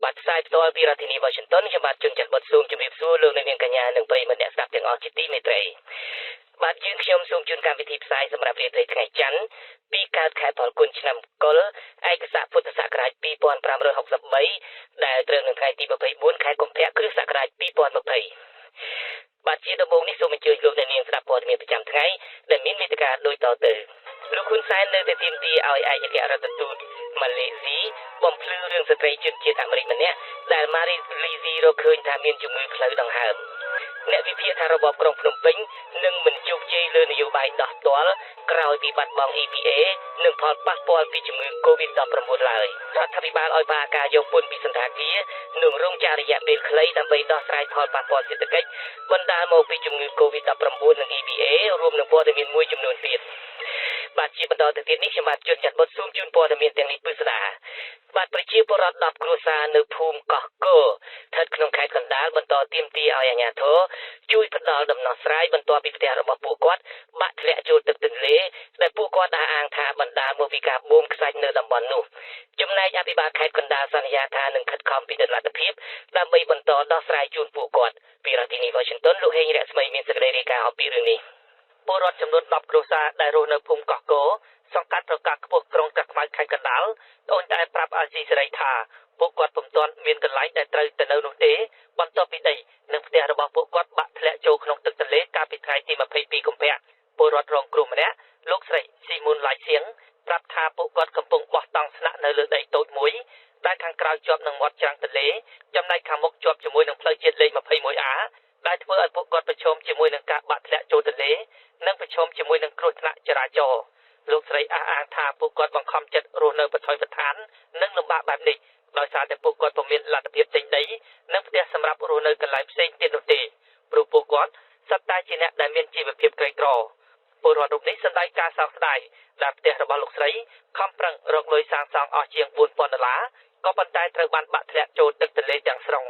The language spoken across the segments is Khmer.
បាទផ្សាយផ្ទាល់ពីរដ្ឋធានី Washington ខ្ញុំបាទជួនច័ន្ទបុតស៊ូមជម្រាបសួរលោកអ្នកនាងកញ្ញានិងប្រិយមិត្តអ្នកស្ដាប់ទាំងអស់ជាទីមេត្រីបាទយើងខ្ញុំសូមជូនកម្មវិធីផ្សាយសម្រាប់រាត្រីថ្ងៃច័ន្ទពីកើតខែផលគុណឆ្នាំកុលឯកស័កពុទ្ធសករាជ2563ដែលត្រូវនៅថ្ងៃទី24ខែកុម្ភៈគ្រិស្តសករាជ2020បាទជាដំបូងនេះសូមអញ្ជើញលោកអ្នកនាងស្ដាប់ព័ត៌មានប្រចាំថ្ងៃដែលមានមេត្តាដូចតទៅលោកហ៊ុនសែននៅតែទាមទារឲ្យឯកអគ្គរដ្ឋទូតម៉ាឡេស៊ីបំភ្លឺរឿងស្ត្រីជនជាតិអាមេរិកម្នាក់ដែលម៉ារីលីស៊ីរកឃើញថាមានជំងឺផ្លូវដង្ហើមអ្នកវិភាគថារបបក្រុងភ្នំពេញនឹងមិនជោគជ័យលើនយោបាយដោះទាល់ក្រោយពីបាត់បង់ EPA និងផលប៉ះពាល់ពីជំងឺ COVID-19 ឡើយរដ្ឋាភិបាលឲ្យបាការយកពន្ធពីសន្តាគារនិងរងចាំរយៈពេលខ្លីដើម្បីដោះស្រាយផលប៉ះពាល់សេដ្ឋកិច្ចបណ្ដាលមកពីជំងឺ COVID-19 និង EPA រួមនឹងព័ត៌មានមួយចំនួនទៀតបាទជាបន្តទៅទៀតនេះខ្ញុំបាទជួនចាត់បុតស៊ូមជូនព័ត៌មានទាំងនេះពិស្ដាបាទប្រជាពលរដ្ឋ10គ្រួសារនៅភូមិកោះគោស្ថិតក្នុងខេត្តកណ្ដាលបន្តទាមទារឲ្យអាជ្ញាធរជួយផ្ដល់ដំណោះស្រាយបន្ទាប់ពីផ្ទះរបស់ពួកគាត់បាក់ធ្លាក់ចូលទឹកទន្លេដែលពួកគាត់អះអាងថាបណ្ដាលមកពីការបូមខ្សាច់នៅតំបន់នោះចំណែកអភិបាលខេត្តកណ្ដាលសន្យាថានឹងខិតខំពិនិត្យលទ្ធភាពដើម្បីបន្តដោះស្រាយជូនពួកគាត់ពីរដ្ឋធានី Washington លោកហេងរស្មីមានសេចក្តីរាយការណ៍អំពីរឿងនេះពលរដ្ឋចំនួន10គ្រួសារដែលរស់នៅភូមិកោះគោសង្កាត់ប្រកាសខ្ពស់ក្រុងតាខ្មៅខេត្តកណ្ដាលអូនតែប្រាប់អាស៊ីសេរីថាពួកគាត់ពុំទាន់មានកន្លែងដែលត្រូវទៅនៅនោះទេបន្ទាប់ពីដីនិងផ្ទះរបស់ពួកគាត់បាក់ធ្លាក់ចូលក្នុងទឹកទន្លេកាលពីថ្ងៃទី22កុម្ភៈពលរដ្ឋរងគ្រោះម្នាក់លោកស្រីស៊ីមុនឡៃសៀងប្រាប់ថាពួកគាត់កំពុងបោះតង់ស្នាក់នៅលើដីតូចមួយដែលខាងក្រៅជាប់នឹងមាត់ច្រាំងទន្លេចំណែកខាងមុខជាប់ជាមួយនឹងផ្លូវជាតិលេខ 21A ដែលធ្វើឲ្យពួកគាត់ប្រឈមជាមួយនឹងការបាក់ធ្លាក់ចូលទន្លេនិងប្រឈមជាមួយនឹងគ្រោះថ្នាក់ចរាចរណ៍លោកស្រីអះអាងថាពួកគាត់បង្ខំចិត្តរស់នៅបឋមប្រឋាននិងលំបាកបែបនេះដោយសារតែពួកគាត់ពុំមានលទ្ធភាពទិញដីនិងផ្ទះសម្រាប់រស់នៅកន្លែងផ្សេងទៀតនោះទេព្រោះពួកគាត់សុទ្ធតែជាអ្នកដែលមានជីវភាពក្រីក្រពលរដ្ឋរូបនេះសម្ដែងការសោកស្ដាយដែលផ្ទះរបស់លោកស្រីខំប្រឹងរកលុយសាងសង់អស់ជាង$4,000ក៏ប៉ុន្តែត្រូវបានបាក់ធ្លាក់ចូលទឹកទន្លេទាំងស្រុង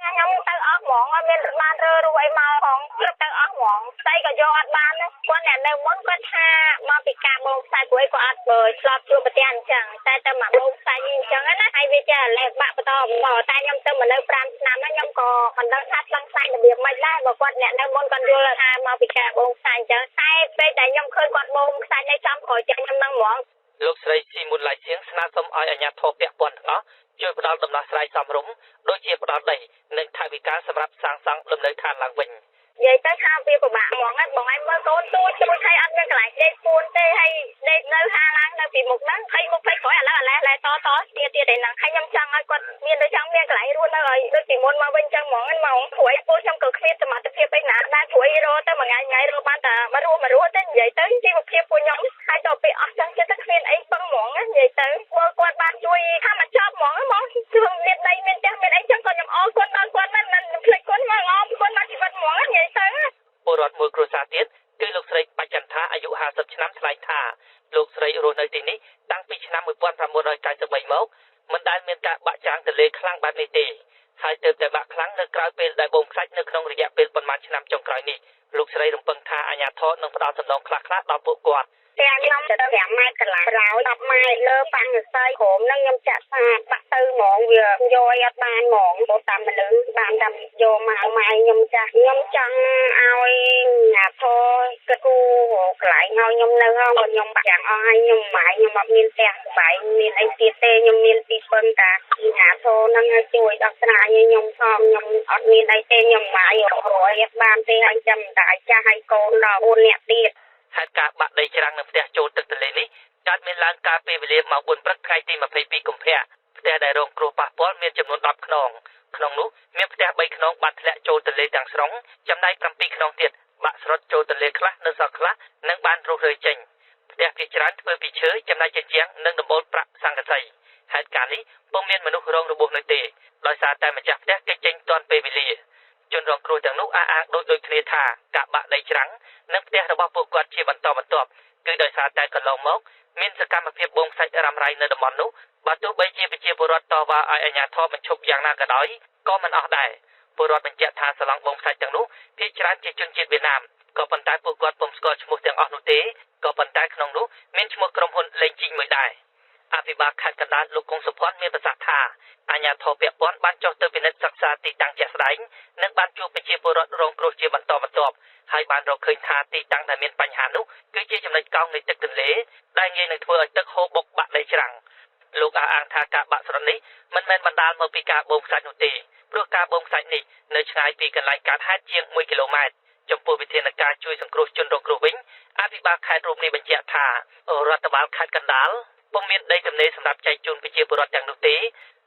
ខ្ញុំទៅអស់ហ្មងអត់មានបានរើរួអីមកផងគ្រប់ទៅអស់ហ្មងស្ដីក៏យកអត់បានគាត់អ្នកនៅមុនគាត់ថាមកពីការបូមខ្សាច់ព្រោះគាត់អត់ឆ្លប់ជួបប្រទះអញ្ចឹងតែទៅមកបូមខ្សាច់អញ្ចឹងណាហើយវាចេះលេបបាក់បន្តមកតែខ្ញុំទៅមកនៅ5ឆ្នាំហ្នឹងខ្ញុំក៏មិនដឹងថាឆ្លងខ្សាច់របៀបម៉េចដែរបើគាត់អ្នកនៅមុនគាត់យល់ថាមកពីការបូមខ្សាច់អញ្ចឹងតែពេលដែលខ្ញុំឃើញគាត់បូមខ្សាច់នៅចំក្រោយចិត្តខ្ញុំហ្នឹងហ្មងលោកស្រីស៊ីមុនឡៃសៀងស្នើសុំឲ្យអាជ្ញាធរពាក់ព័ន្ធទាំងអស់ជួយផ្ដល់ដំណោះស្រាយសមរម្យដូចជាផ្ដល់ដីនិងថវិកាសម្រាប់សាងសង់លំនៅឋានឡើងវិញនិយាយទៅថាវាពិបាកហ្មងហ្នឹងបងឯងមើលកូនទួចហើយអត់មានកន្លែងដេកពួនទេហើយដេកនៅហាឡើងនៅពីមុខហ្នឹងហើយមុខផ្លេចក្រោយឥឡូវតទៀតឯហ្នឹងហើយខ្ញុំចង់ឲ្យគាត់មានទៅចង់មានកន្លែងរស់នៅឲ្យដូចពីមុនមកវិញចឹងហ្មងហ្នឹងមកព្រួយពូខ្ញុំក៏គ្មានសមត្ថភាពឯណាដែរព្រួយរត់ទៅមួយថ្ងៃរត់បានតែមករស់ទេនិយាយទៅជីវភាពពួកខ្ញុំហើយដល់ពេលអស់ចឹងចិត្តទៅគ្មានអីពឹងហ្មងនិយាយទៅមើលគាត់បានជួយថាមកចប់ហ្មងជួយមានដីមានផ្ទះមានអីចឹងក៏ខ្ញុំអរគុណដល់គាត់មិនភ្លេចគាត់មកអរគុណដល់ជីវិតហ្មងនិយាយទៅពលរដ្ឋមួយគ្រួសារទៀតគឺលោកស្រីបច្ចិន្ថាអាយុ50ឆ្នាំថ្លែងថាលោកស្រីរស់នៅទីនេះតាំងពីឆ្នាំ1993មកមិនដែលមានការបាក់ច្រាំងទន្លេខ្លាំងបែបនេះទេហើយទើបតែបាក់ខ្លាំងនៅក្រៅពេលដែលបូមខ្សាច់នៅក្នុងរយៈពេលប៉ុន្មានឆ្នាំចុងក្រោយនេះលោកស្រីរំពឹងថាអាជ្ញាធរនឹងផ្ដល់សំណងខ្លះៗដល់ពួកគាត់តែខ្ញុំទៅ5ម៉ែត្រកន្លះក្រោយ10ម៉ែត្រលើប៉ាំងរស័យក្រុមហ្នឹងខ្ញុំចាក់សាបាក់ទៅហ្មងវាយកអត់បានហ្មងព្រោះតាមមនុស្សបានតែយកមកម៉ែខ្ញុំចាស់ខ្ញុំចង់ឲ្យអាធរគិតគូកន្លែងឲ្យខ្ញុំនៅហ្នឹងខ្ញុំបាក់យ៉ាងអស់ហើយខ្ញុំម៉ែខ្ញុំអត់មានផ្ទះបាយមានអីទៀតទេខ្ញុំមានទីពឹងតាអាធរហ្នឹងឲ្យជួយដោះស្រាយឲ្យខ្ញុំខ្ញុំអត់មានអីទេខ្ញុំម៉ែរករួយអត់បានទេហើយចាំតែចាស់ឲ្យកូនដល់4នាក់ទៀតហេតុការបាក់ដីច្រាំងនៅផ្ទះចូលទឹកទន្លេនេះកើតមានឡើងកាលពីវេលាម៉ោង4ព្រឹកថ្ងៃទី22កុម្ភៈផ្ទះដែលរងគ្រោះប៉ះពាល់មានចំនួន10ខ្នងក្នុងនោះមានផ្ទះ3ខ្នងបាត់ធ្លាក់ចូលទន្លេទាំងស្រុងចំណែក7ខ្នងទៀតបាក់ស្រុតចូលទន្លេខ្លះនៅសល់ខ្លះនិងបានរុះរើចេញផ្ទះជាច្រើនធ្វើពីឈើចំណែកជញ្ជាំងនិងដំបូលប្រាក់សង្កសីហេតុការណ៍នេះពុំមានមនុស្សរងរបួសនោះទេដោយសារតែម្ចាស់ផ្ទះគេចេញទាន់ពេលវេលាជនរងគ្រោះទាំងនោះអះអាងដូចគ្នាថាការបាក់ដីច្រាំងនិងផ្ទះរបស់ពួកគាត់ជាបន្តបន្ទាប់គឺដោយសារតែកន្លងមកមានសកម្មភាពបូមខ្សាច់រ៉ាំរ៉ៃនៅតំបន់នោះបើទោះបីជាប្រជាពលរដ្ឋតវ៉ាឲ្យអាជ្ញាធរបញ្ឈប់យ៉ាងណាក៏ដោយក៏មិនអស់ដែរពលរដ្ឋបញ្ជាក់ថាស្លង់បូមខ្សាច់ទាំងនោះភាគច្រើនជាជនជាតិវៀតណាមក៏ប៉ុន្តែពួកគាត់ពុំស្គាល់ឈ្មោះទាំងអស់នោះទេក៏ប៉ុន្តែក្នុងនោះមានឈ្មោះក្រុមហ៊ុនលេងជីងមួយដែរ អភិបាលខេត្តកណ្ដាលលោកកុងសុផាន់មានប្រសាសន៍ថាអាជ្ញាធរពាក់ព័ន្ធបានចុះទៅពិនិត្យសិក្សាទីតាំងជាក់ស្ដែងនិងបានជួបប្រជាពលរដ្ឋរងគ្រោះជាបន្តបន្ទាប់ហើយបានរកឃើញថាទីតាំងដែលមានបញ្ហានោះគឺជាចំណុចកោងនៃទឹកទន្លេដែលងាយនឹងធ្វើឲ្យទឹកហូរបុកបាក់ដីច្រាំងលោកអះអាងថាការបាក់ស្រុតនេះមិនមែនបណ្ដាលមកពីការបូមខ្សាច់នោះទេព្រោះការបូមខ្សាច់នេះនៅឆ្ងាយពីកន្លែងកើតហេតុជាង1គីឡូម៉ែត្រចំពោះវិធានការជួយសង្គ្រោះជនរងគ្រោះវិញអភិបាលខេត្តរូបនេះបញ្ជាក់ថារដ្ឋបាលខេត្តកណ្ដាលពុំមានដីទំនេរសម្រាប់ចែកជូនប្រជាពលរដ្ឋទាំងនោះទេ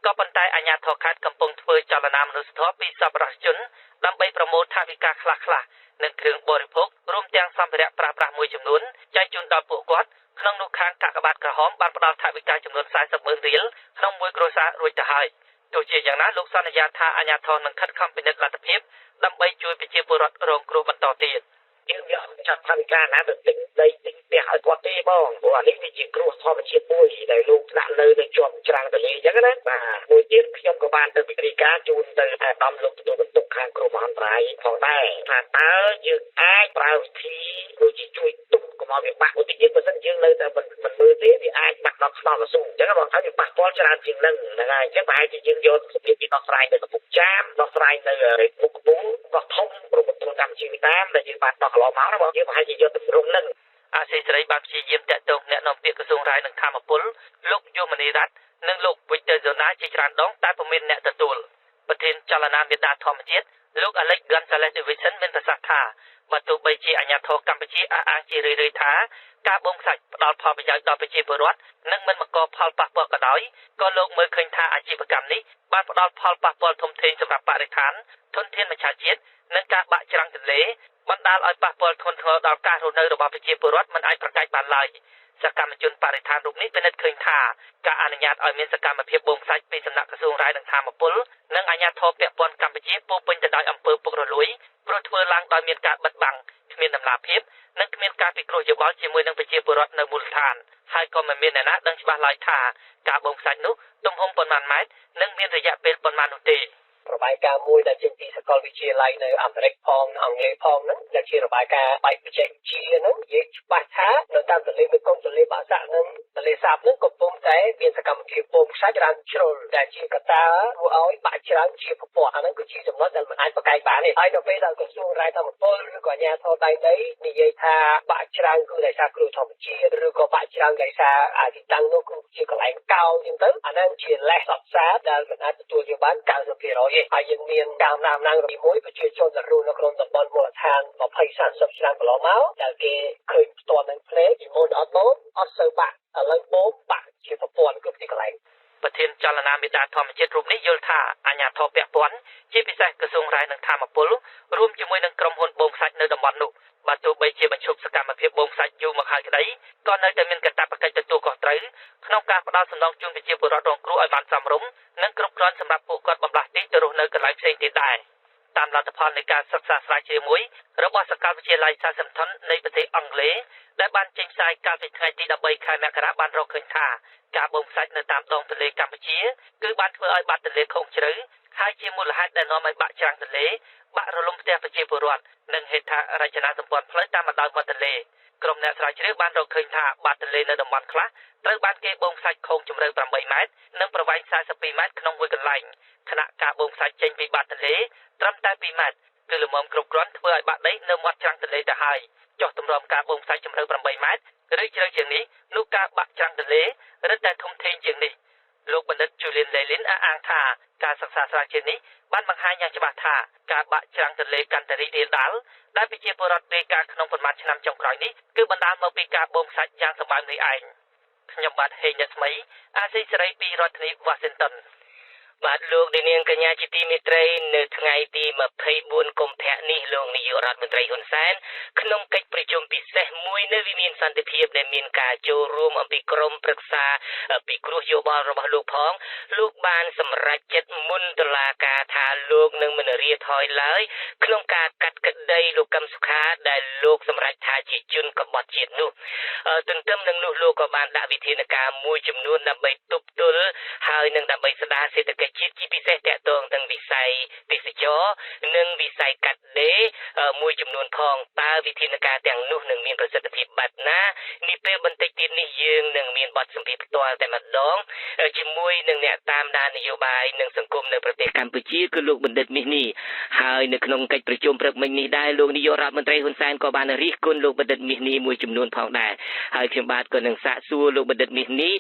ក៏ប៉ុន្តែអាជ្ញាធរខេត្តកំពុងធ្វើចលនាមនុស្សធម៌ពីសប្បុរសជនដើម្បីប្រមូលថវិកាខ្លះៗនិងគ្រឿងបរិភោគរួមទាំងសម្ភារៈប្រើប្រាស់មួយចំនួនចែកជូនដល់ពួកគាត់ក្នុងនោះខាងកាកបាទក្រហមបានផ្ដល់ថវិកាចំនួន40,000រៀលក្នុងមួយគ្រួសាររួចទៅហើយទោះជាយ៉ាងណាលោកសន្យាថាអាជ្ញាធរនឹងខិតខំពិនិត្យលទ្ធភាពដើម្បីជួយប្រជាពលរដ្ឋរងគ្រោះបន្តទៀតយើងយកចាត់ថវិកាណាទៅទិញដីទិញផ្ទះឲ្យគាត់ទេបងព្រោះអានេះវាជាគ្រោះធម្មជាតិមួយដែលលោកដាក់នៅជាប់ច្រាំងទន្លេអញ្ចឹងណាបាទមួយទៀតខ្ញុំក៏បានទៅពិភាក្សាជូនទៅអាដាមលោកទទួលបន្ទុកខាងគ្រោះមហន្តរាយផងដែរថាតើយើងអាចប្រើវិធីដូចជាជួយទប់កុំឲ្យវាបាក់ឧទាហរណ៍បើសិនយើងនៅតែមិនមើលទេវាអាចបាក់ដល់ខ្នល់កស៊ូអញ្ចឹងបងថាវាប៉ះពាល់ច្រើនជាងហ្នឹងហើយអញ្ចឹងប្រហែលជាយើងយកសម្ភារៈដោះស្រាយនៅកំពង់ចាមដោះស្រាយនៅមុខកំពូលក៏ធំប្រពន្ធកម្មជីវតាមដែលយើងបានដោះកន្លងមកណាបងយើងប្រហែលជាយកទម្រង់ហ្នឹងអាសេរីបានព្យាយាមតាក់ទងអ្នកនាំពាក្យក្រសួងរាយនឹងធម្មពលលោកយមនីរ័ត្ននិងលោកវិជ្ជសណាជាច្រើនដងតែពុំមានអ្នកទទួលប្រធានចលនាមេដាធម្មជាតិលោកអាឡិចហ្គាន់សាឡេសឌីវីសិនមានប្រសាសន៍ថាបើទោះបីជាអាជ្ញាធរកម្ពុជាអះអាងជារឿយៗថាការបូមខ្សាច់ផ្ដល់ផលប្រយោជន៍ដល់ប្រជាពលរដ្ឋនិងមិនបង្កផលប៉ះពាល់ក៏ដោយក៏លោកមើលឃើញថាអាជីវកម្មនេះបានផ្ដល់ផលប៉ះពាល់ធំធេងសម្រាប់បរិស្ថានធនធានមច្ឆជាតិនិងការបាក់ច្រាំងទន្លេបណ្ដាលឲ្យប៉ះពាល់ធ្ងន់ធ្ងរដល់ការរស់នៅរបស់ប្រជាពលរដ្ឋមិនអាចប្រកែកបានឡើយសកម្មជនបរិស្ថានរូបនេះពិនិត្យឃើញថាការអនុញ្ញាតឲ្យមានសកម្មភាពបូមខ្សាច់ពីសំណាក់ក្រសួងរាយនឹងធម្មពលនិងអាជ្ញាធរពាក់ព័ន្ធកម្ពុជាពោពេញទៅដោយអំពើពុករលួយព្រោះធ្វើឡើងដោយមានការបិទបាំងគ្មានដំណាភៀបនិងគ្មានការពិគ្រោះយោបល់ជាមួយនឹងប្រជាពលរដ្ឋនៅមូលដ្ឋានហើយក៏មិនមានអ្នកណាដឹងច្បាស់ឡើយថាការបូមខ្សាច់នោះទំហំប៉ុន្មានម៉ែត្រនិងមានរយៈពេលប៉ុន្មាននោះទេរបាយការណ៍មួយដែលចេញពីសាកលវិទ្យាល័យនៅអាមេរិកផងអង់គ្លេសផងហ្នឹងដែលជារបាយការណ៍បែបបច្ចេកវិទ្យាហ្នឹងនិយាយច្បាស់ថានៅតាមទន្លេមេគង្គទន្លេបាសាក់និងទន្លេសាបហ្នឹងកំពុងតែមានសកម្មភាពបូមខ្សាច់ច្រើនជ្រុលដែលជាកត្តាធ្វើឲ្យបាក់ច្រាំងជាពពាក់អាហ្នឹងគឺជាចំណុចដែលមិនអាចប្រកែកបានទេហើយដល់ពេលដែលក្រសួងរាយធម្មពលឬក៏អាជ្ញាធរដៃដីនិយាយថាបាក់ច្រាំងគឺដោយសារគ្រោះធម្មជាតិឬក៏បាក់ច្រាំងដោយសារទីតាំងនោះគឺជាកន្លែងកោងអញ្ចឹងទៅអាហ្នឹងជាលេសអបសារដែលមិនអាចទទួលយកបាន 90% ហើយយើងមានការអំណាចទីមួយប្រជាជនដែលរស់នៅក្នុងតំបន់មូលដ្ឋាន20-30 ឆ្នាំកន្លងមកដែលគេឃើញផ្ទាល់នឹងភ្នែកពីមុនអត់សូវបាក់ឥឡូវបូមបាក់ជាប្រព័ន្ធគ្រប់ទីកន្លែងប្រធានចលនាមេដាធម្មជាតិរូបនេះយល់ថាអាជ្ញាធរពាក់ព័ន្ធជាពិសេសក្រសួងរាយនឹងធម្មពលរួមជាមួយនឹងក្រុមហ៊ុនបូមខ្សាច់នៅតំបន់នោះបើទោះបីជាបញ្ឈប់សកម្មភាពបូមខ្សាច់យូរមកហើយក្តីក៏នៅតែមានកាតព្វកិច្ចទទួលខុសត្រូវក្នុងការផ្ដល់សំណងជូនប្រជាពលរដ្ឋរងគ្រោះឲ្យបានសមរម្យនិងគ្រប់គ្រាន់សម្រាប់ពួកគាត់បំលាស់ទីទៅរស់នៅកន្លែងផ្សេងទៀតដែរតាមលទ្ធផលនៃការសិក្សាស្រាវជ្រាវមួយរបស់សាកលវិទ្យាល័យ Southampton នៃប្រទេសអង់គ្លេសដែលបានចេញផ្សាយកាលពីថ្ងៃទី13ខែមករាបានរកឃើញថាការបូមខ្សាច់នៅតាមដងទន្លេកម្ពុជាគឺបានធ្វើឲ្យបាតទន្លេខូចជ្រៅហើយជាមូលហេតុដែលនាំឲ្យបាក់ច្រាំងទន្លេបាក់រលំផ្ទះប្រជាពលរដ្ឋនិងហេដ្ឋារចនាសម្ព័ន្ធផ្លូវតាមបណ្ដោយមាត់ទន្លេក្រុមអ្នកស្រាវជ្រាវបានរកឃើញថាបាតទន្លេនៅតំបន់ខ្លះត្រូវបានគេបូមខ្សាច់ខូចជម្រៅ8ម៉ែត្រនិងប្រវែង42ម៉ែត្រក្នុងមួយកន្លែងខណៈការបូមខ្សាច់ចេញពីបាតទន្លេត្រឹមតែ2ម៉ែត្រគឺល្មមគ្រប់គ្រាន់ធ្វើឲ្យបាក់ដីនៅមាត់ច្រាំងទន្លេទៅហើយចុះទម្រាំការបូមខ្សាច់ជម្រៅ8ម៉ែត្រឬជ្រៅជាងនេះនោះការបាក់ច្រាំងទន្លេរឹតតែធំធេងជាងនេះលោកបណ្ឌិត Julian Lelin អះអាងថាការសិក្សាស្រាវជ្រាវនេះបានបង្ហាញយ៉ាងច្បាស់ថាការបាក់ច្រាំងទន្លេកាន់តែរីករាលដាលដែលប្រជាពលរដ្ឋរាយការណ៍ក្នុងប៉ុន្មានឆ្នាំចុងក្រោយនេះគឺបណ្ដាលមកពីការបូមខ្សាច់យ៉ាងសម្បើមនេះឯងខ្ញុំបាទហេងអ្នកស្មីអាស៊ីសេរីពីរដ្ឋធានី Washington បាទលោកនាងកញ្ញាជាទីមេត្រីនៅថ្ងៃទី24កុម្ភៈនេះលោកនាយករដ្ឋមន្ត្រីហ៊ុនសែនក្នុងកិច្ចប្រជុំពិសេសមួយនៅវិមានសន្តិភាពដែលមានការចូលរួមអំពីក្រុមប្រឹក្សាពិគ្រោះយោបល់របស់លោកផងលោកបានសម្រេចចិត្តមុនតុលាការថាលោកនឹងមិនរាថយឡើយក្នុងការកាត់ក្តីលោកកឹមសុខាដែលលោកសម្រេចថាជាជនក្បត់ជាតិនោះទន្ទឹមនឹងនោះលោកក៏បានដាក់វិធានការមួយចំនួនដើម្បីទប់ទល់ហើយនឹងដើម្បីស្ដារសេដ្ឋកិច្ចជាតិជាពិសេសតាក់ទងទាំងវិស័យទេសចរនិងវិស័យកាត់ដេរមួយចំនួនផងតើវិធានការទាំងនោះនឹងមានប្រសិទ្ធភាពបែបណានេះពេលបន្តិចទៀតនេះយើងនឹង មានបទសម្ភាសន៍ផ្ទាល់តែម្ដងជាមួយនឹងអ្នកតាមដាននយោបាយនិងសង្គមនៅប្រទេសកម្ពុជាគឺលោកបណ្ឌិតមាសនេះហើយនៅក្នុងកិច្ចប្រជុំព្រឹកមិញនេះដែរលោកនាយករដ្ឋមន្ត្រីហ៊ុនសែនក៏បានរិះគន់លោកបណ្ឌិតមាសនេះមួយចំនួនផងដែរហើយខ្ញុំបាទក៏នឹងសាកសួរលោកបណ្ឌិតមាសនេះ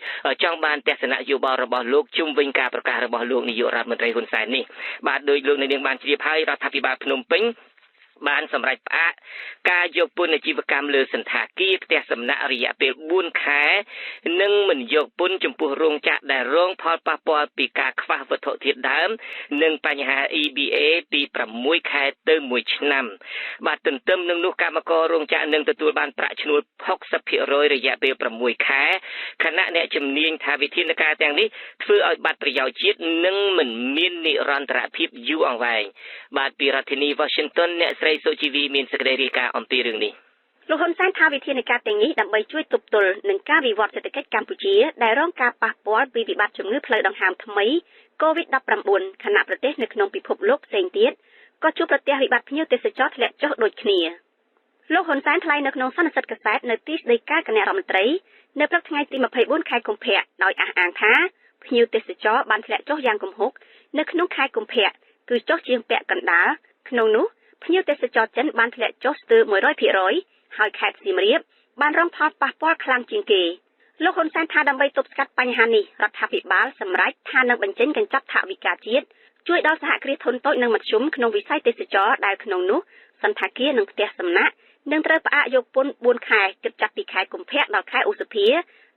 ចង់បានទស្សនៈយោបល់របស់លោកជុំវិញការប្រកាសរបស់លោកនាយករដ្ឋមន្ត្រីហ៊ុនសែននេះបាទដោយលោកនាងបានជ្រាបហើយរដ្ឋាភិបាលភ្នំពេញបានសម្រេចផ្អាកការយកពន្ធអាជីវកម្មលើសន្តាគារផ្ទះសំណាក់រយៈពេល4ខែនិងមិនយកពន្ធចំពោះរោងចក្រដែលរងផលប៉ះពាល់ពីការខ្វះវត្ថុធាតុដើមនិងបញ្ហា EBA ពី6ខែទៅ1ឆ្នាំបាទទន្ទឹមនឹងនោះកម្មកររោងចក្រនឹងទទួលបានប្រាក់ឈ្នួល 60% រយៈពេល6ខែខណៈអ្នកជំនាញថាវិធានការទាំងនេះធ្វើឲ្យបាត់ប្រយោជន៍ជាតិនិងមិនមាននិរន្តរភាពយូរអង្វែងបាទពីរដ្ឋធានី Washington អ្នកស្រីសុជីវីមានសេចក្តីរាយការណ៍អំពីរឿងនេះលោកហ៊ុនសែនថាវិធានការទាំងនេះដើម្បីជួយទប់ទល់នឹងការវិវត្តសេដ្ឋកិច្ចកម្ពុជាដែលរងការប៉ះពាល់ពីវិបត្តិជំងឺផ្លូវដង្ហើមថ្មី COVID-19 ខណៈប្រទេសនៅក្នុងពិភពលោកផ្សេងទៀតក៏ជួបប្រទះវិបត្តិភ្ញៀវទេសចរធ្លាក់ចុះដូចគ្នាលោកហ៊ុនសែនថ្លែងនៅក្នុងសន្និសីទកាសែតនៅទីស្តីការគណៈរដ្ឋមន្ត្រីនៅព្រឹកថ្ងៃទី24ខែកុម្ភៈដោយអះអាងថាភ្ញៀវទេសចរបានធ្លាក់ចុះយ៉ាងគំហុកនៅក្នុងខែកុម្ភៈគឺចុះជាងពាក់កណ្ដាលក្នុងនោះភ្ញៀវទេសចរចិនបានធ្លាក់ចុះស្ទើរ 100% ហើយខេត្តសៀមរាបបានរងផលប៉ះពាល់ខ្លាំងជាងគេលោកហ៊ុនសែនថាដើម្បីទប់ស្កាត់បញ្ហានេះរដ្ឋាភិបាលសម្រេចថានឹងបញ្ចេញកញ្ចប់ថវិកាជាតិជួយដល់សហគ្រាសធុនតូចនិងមធ្យមក្នុងវិស័យទេសចរដែលក្នុងនោះសន្តាគារនិងផ្ទះសំណាក់នឹងត្រូវផ្អាកយកពន្ធ4ខែគិតចាប់ពីខែកុម្ភៈដល់ខែឧសភា